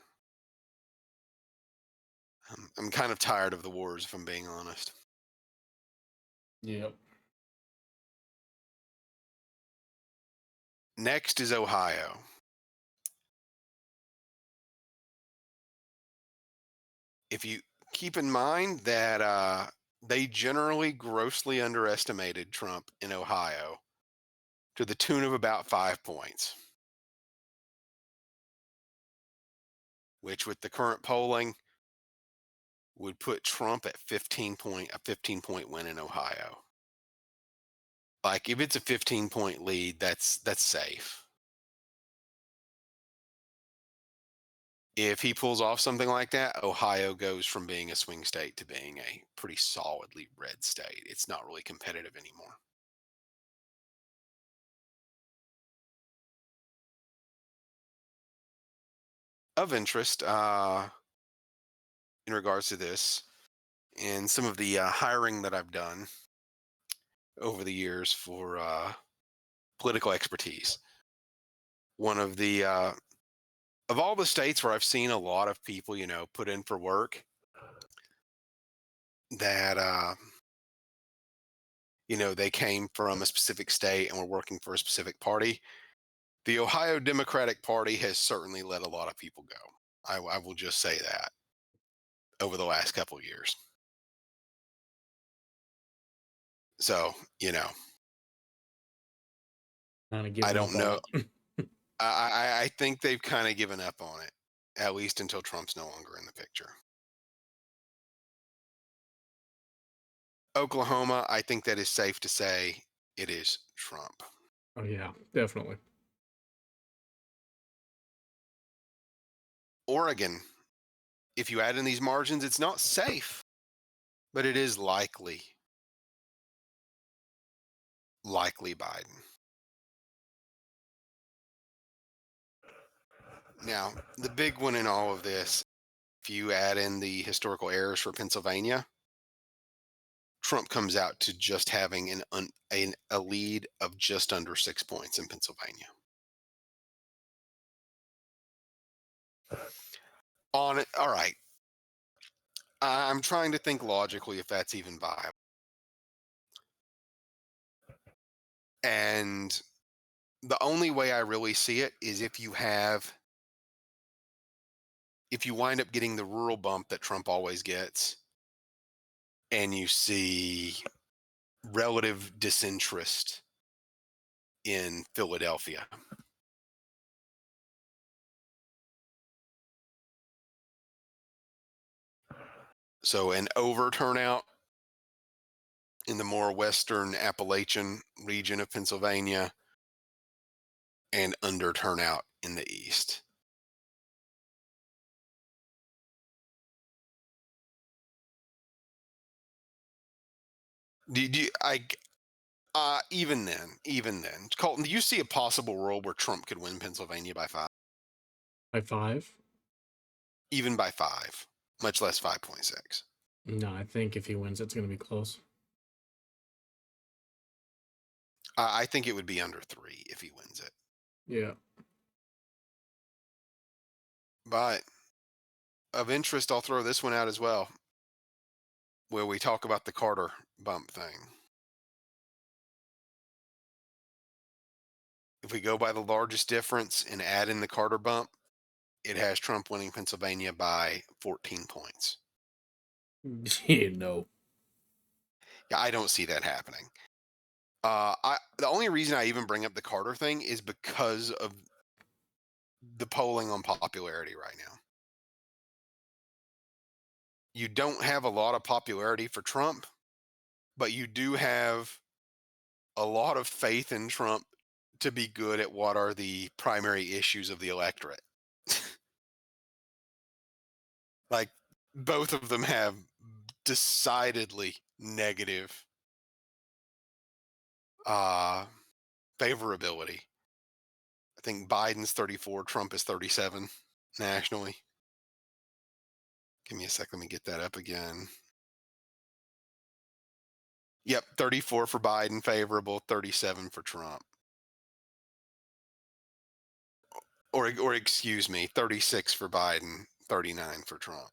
I'm kind of tired of the wars, if I'm being honest. Yep. Next is Ohio. If you keep in mind that they generally grossly underestimated Trump in Ohio to the tune of about 5 points, which with the current polling would put Trump at 15 point win in Ohio. Like if it's a 15-point lead, that's safe. If he pulls off something like that, Ohio goes from being a swing state to being a pretty solidly red state. It's not really competitive anymore. Of interest, in regards to this, and some of the hiring that I've done over the years for political expertise. One of all the states where I've seen a lot of people, put in for work that, they came from a specific state and were working for a specific party. The Ohio Democratic Party has certainly let a lot of people go. I will just say that over the last couple of years. So, Kind of I giving up don't on know. it. I think they've kind of given up on it, at least until Trump's no longer in the picture. Oklahoma, I think that is safe to say it is Trump. Oh yeah, definitely. Oregon, if you add in these margins, it's not safe, but it is likely Biden. Now, the big one in all of this, if you add in the historical errors for Pennsylvania, Trump comes out to just having a lead of just under 6 points in Pennsylvania. On it, all right. I'm trying to think logically if that's even viable. And the only way I really see it is if you wind up getting the rural bump that Trump always gets, and you see relative disinterest in Philadelphia. So an over turnout in the more western Appalachian region of Pennsylvania and under turnout in the east. Do you, I even then, Colton, do you see a possible world where Trump could win Pennsylvania by five, By 5? even by five, much less 5.6? No, I think if he wins, it's going to be close. I think it would be under three if he wins it. Yeah. But of interest, I'll throw this one out as well, where we talk about the Carter bump thing. If we go by the largest difference and add in the Carter bump, it has Trump winning Pennsylvania by 14 points. Yeah, no. Yeah, I don't see that happening. The only reason I even bring up the Carter thing is because of the polling on popularity right now. You don't have a lot of popularity for Trump, but you do have a lot of faith in Trump to be good at what are the primary issues of the electorate. Like both of them have decidedly negative uh favorability. I think Biden's 34, Trump is 37 nationally. Give me a sec, let me get that up again. Yep, 34 for Biden favorable, 37 for Trump. Or excuse me, 36 for Biden, 39 for Trump.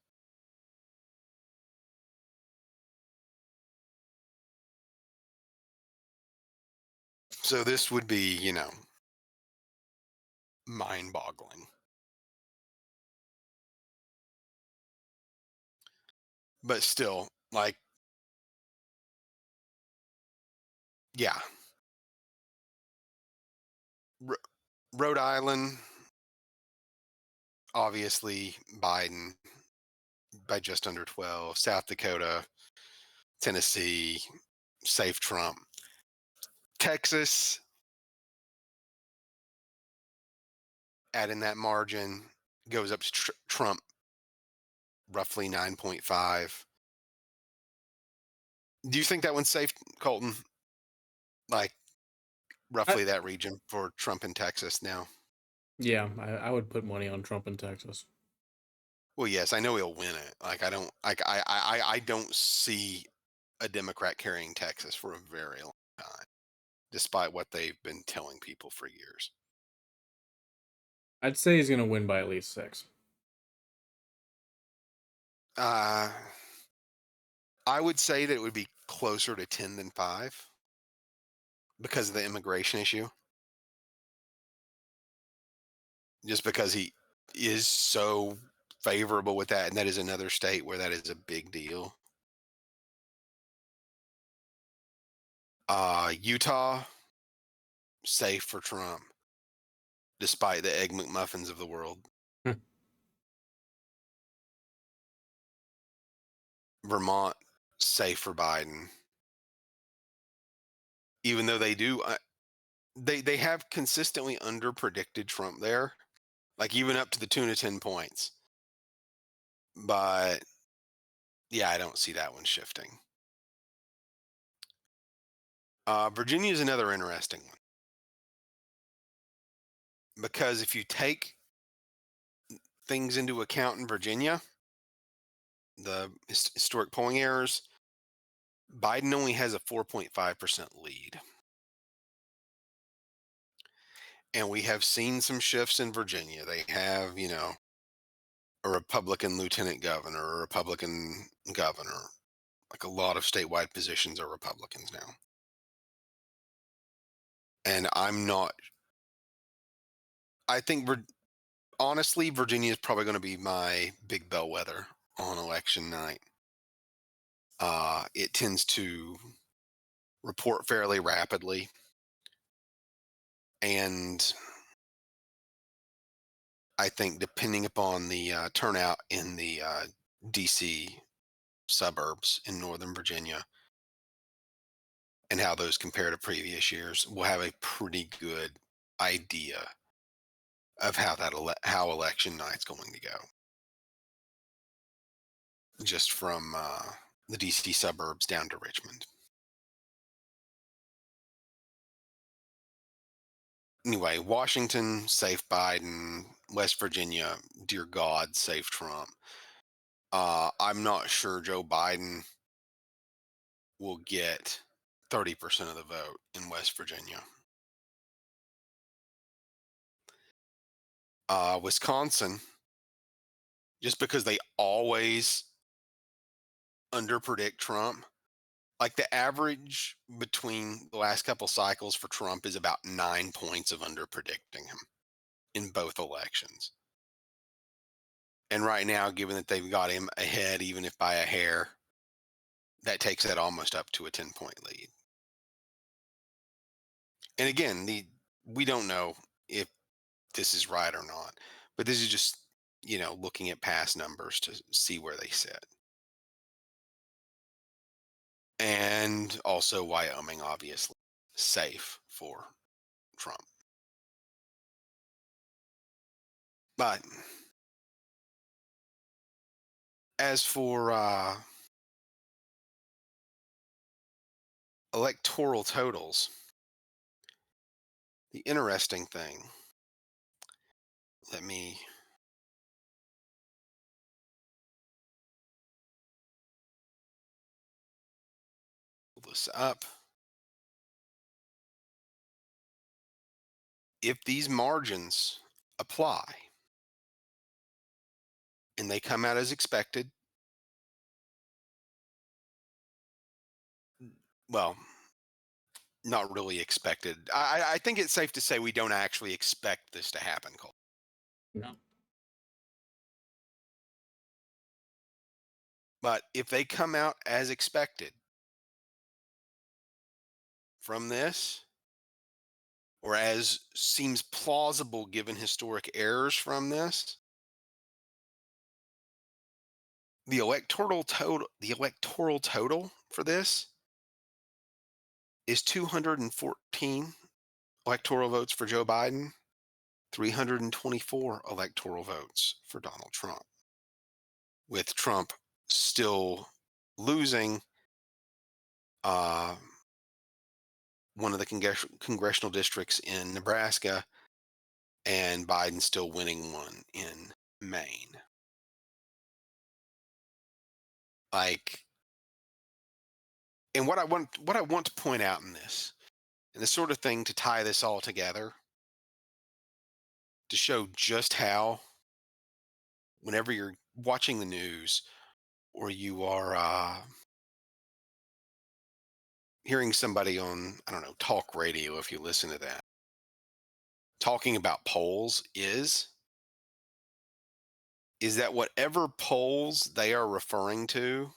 So this would be, mind-boggling. But still, like, yeah. R- Rhode Island, obviously Biden by just under 12. South Dakota, Tennessee, safe Trump. Texas, add in that margin, goes up to Trump roughly 9.5. Do you think that one's safe, Colton? Like I, roughly that region for Trump in Texas now? yeah, I would put money on Trump in Texas. Well, yes, I know he'll win it. Like I don't see a Democrat carrying Texas for a very long time, despite what they've been telling people for years. I'd say he's going to win by at least 6. Uh, I would say that it would be closer to 10 than 5 because of the immigration issue. Just because he is so favorable with that, and that is another state where that is a big deal. Utah, safe for Trump, despite the Egg McMuffins of the world. Vermont, safe for Biden, even though they do. They have consistently under predicted Trump there, like even up to the tune of 10 points. But yeah, I don't see that one shifting. Virginia is another interesting one because if you take things into account in Virginia, the historic polling errors, Biden only has a 4.5% lead. And we have seen some shifts in Virginia. They have, a Republican lieutenant governor, a Republican governor. Like a lot of statewide positions are Republicans now. And I think, honestly, Virginia is probably going to be my big bellwether on election night. It tends to report fairly rapidly. And I think depending upon the turnout in the DC suburbs in Northern Virginia and how those compare to previous years, we'll have a pretty good idea of how election night's going to go. Just from the DC suburbs down to Richmond. Anyway, Washington, safe Biden. West Virginia, dear God, safe Trump. I'm not sure Joe Biden will get 30% of the vote in West Virginia. Wisconsin, just because they always underpredict Trump, like the average between the last couple cycles for Trump is about 9 points of underpredicting him in both elections. And right now, given that they've got him ahead, even if by a hair, that takes that almost up to a 10-point lead. And again, we don't know if this is right or not, but this is just, looking at past numbers to see where they sit. And also Wyoming, obviously, safe for Trump. But as for electoral totals, the interesting thing, let me pull this up. If these margins apply and they come out as expected, well, not really expected. I think it's safe to say we don't actually expect this to happen, Cole. No. But if they come out as expected from this, or as seems plausible given historic errors from this, the electoral total for this is 214 electoral votes for Joe Biden, 324 electoral votes for Donald Trump, with Trump still losing uh, one of the congressional districts in Nebraska, and Biden still winning one in Maine. Like, and what I want to point out in this, and the sort of thing to tie this all together, to show just how, whenever you're watching the news or you are hearing somebody on, I don't know, talk radio, if you listen to that, talking about polls is that whatever polls they are referring to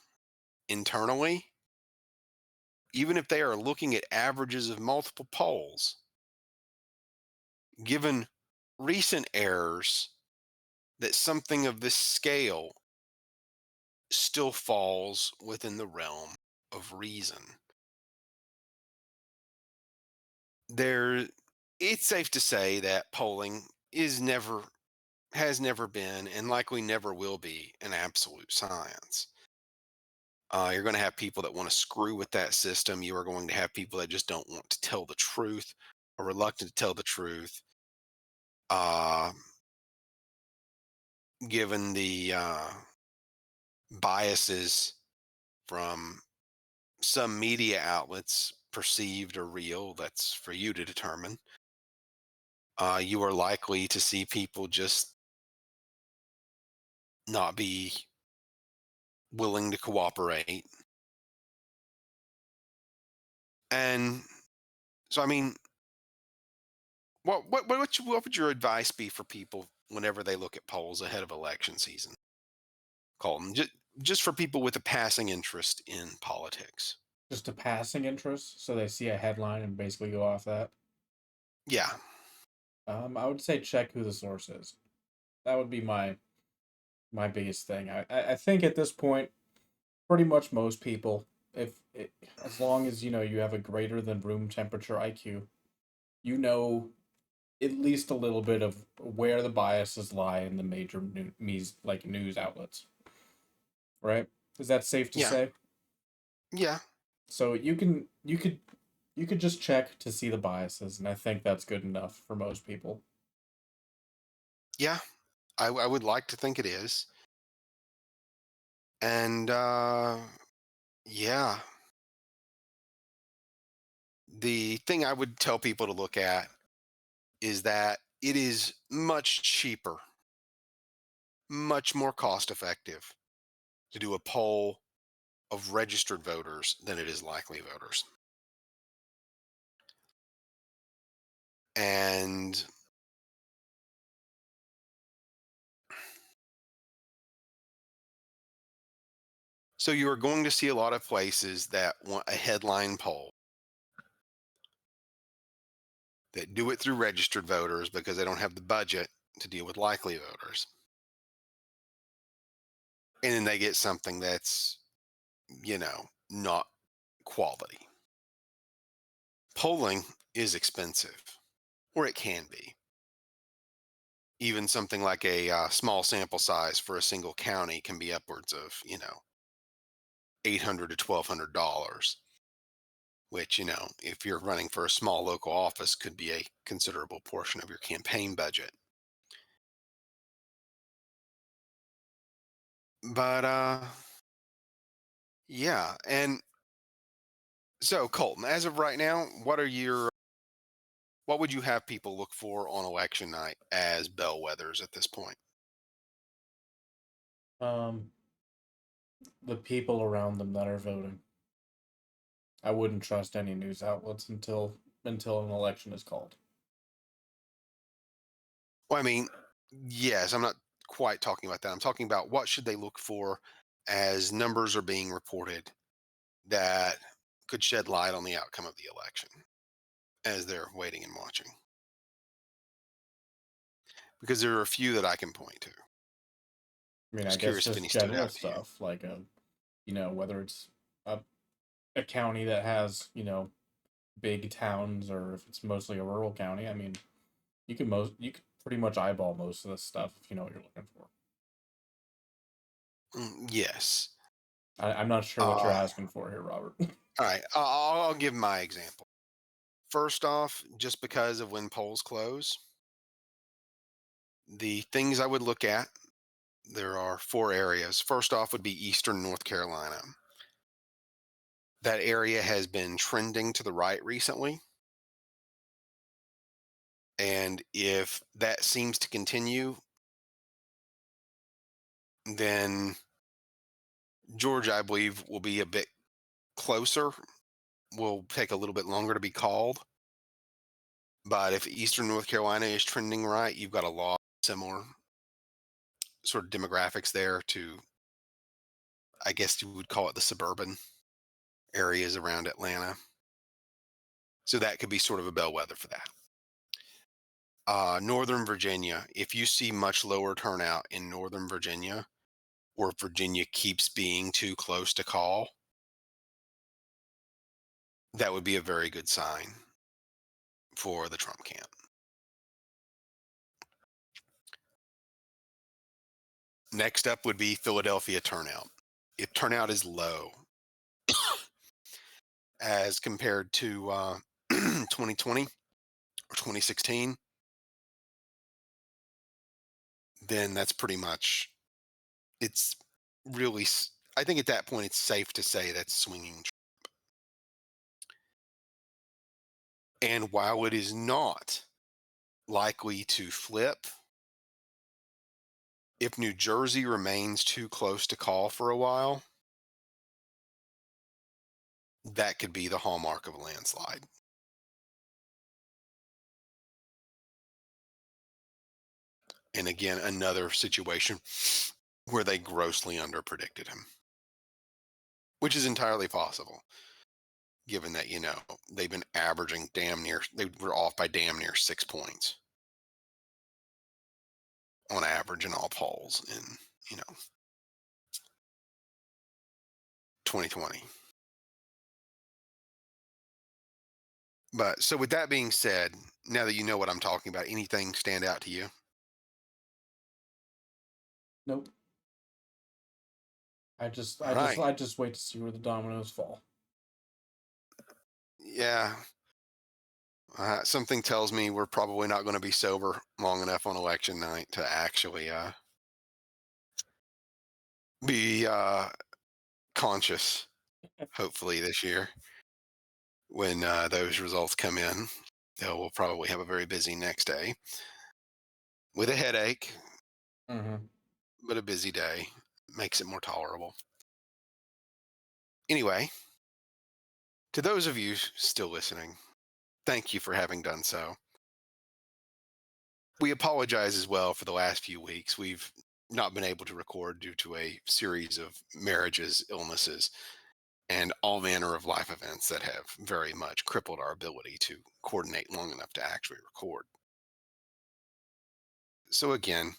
internally, even if they are looking at averages of multiple polls, given recent errors, that something of this scale still falls within the realm of reason. There, it's safe to say that polling has never been, and likely never will be, an absolute science. You're going to have people that want to screw with that system. You are going to have people that just don't want to tell the truth, or reluctant to tell the truth. Uh, given the biases from some media outlets, perceived or real, that's for you to determine. You are likely to see people just not be willing to cooperate. And so, I mean, what would your advice be for people whenever they look at polls ahead of election season, Colton? Just for people with a passing interest in politics. Just a passing interest, so they see a headline and basically go off that. Yeah, I would say check who the source is. That would be my biggest thing. I think at this point, pretty much most people, as long as you have a greater than room temperature IQ, you know at least a little bit of where the biases lie in the major news outlets, right? Is that safe to yeah, say? yeah, So you could just check to see the biases, and I think that's good enough for most people. yeah. I would like to think it is. And yeah, the thing I would tell people to look at is that it is much cheaper, much more cost effective to do a poll of registered voters than it is likely voters. And so you are going to see a lot of places that want a headline poll that do it through registered voters because they don't have the budget to deal with likely voters. And then they get something that's, not quality. Polling is expensive, or it can be. Even something like a small sample size for a single county can be upwards of, $800 to $1,200, which, if you're running for a small local office, could be a considerable portion of your campaign budget. But yeah, and so Colton, as of right now, what would you have people look for on election night as bellwethers at this point? Um, the people around them that are voting. I wouldn't trust any news outlets until an election is called. Well, I mean, yes, I'm not quite talking about that. I'm talking about what should they look for as numbers are being reported that could shed light on the outcome of the election as they're waiting and watching. Because there are a few that I can point to. I mean, I Just guess curious if just any stood general out to you. stuff like whether it's a a county that has big towns or if it's mostly a rural county. I mean, you could pretty much eyeball most of this stuff if you know what you're looking for. Yes. I'm not sure what you're Uh, asking for here, Robert. all right. I'll give my example. First off, just because of when polls close, the things I would look at, there are four areas. First off would be Eastern North Carolina. That area has been trending to the right recently. And if that seems to continue, then Georgia, I believe, will be a bit closer, will take a little bit longer to be called. But if Eastern North Carolina is trending right, you've got a lot of similar sort of demographics there to, I guess you would call it the suburban areas around Atlanta. So that could be sort of a bellwether for that. Northern Virginia, if you see much lower turnout in Northern Virginia, or Virginia keeps being too close to call, that would be a very good sign for the Trump camp. Next up would be Philadelphia turnout. If turnout is low as compared to 2020 or 2016, then that's pretty much it's really. I think at that point it's safe to say that's swinging. And while it is not likely to flip, if New Jersey remains too close to call for a while, that could be the hallmark of a landslide. And again, another situation where they grossly underpredicted him, which is entirely possible, given that, they've been averaging they were off by damn near 6 points on average in all polls in, you know, 2020. But so with that being said, now that you know what I'm talking about, anything stand out to you? Nope. All right. I just wait to see where the dominoes fall. Yeah. Something tells me we're probably not going to be sober long enough on election night to actually be conscious, hopefully, this year when those results come in. We'll probably have a very busy next day with a headache, Hmm. but a busy day makes it more tolerable. Anyway, to those of you still listening, thank you for having done so. We apologize as well for the last few weeks. We've not been able to record due to a series of marriages, illnesses, and all manner of life events that have very much crippled our ability to coordinate long enough to actually record. So, again,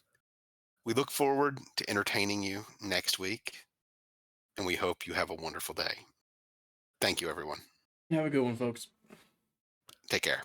we look forward to entertaining you next week, and we hope you have a wonderful day. Thank you, everyone. Have a good one, folks. Take care.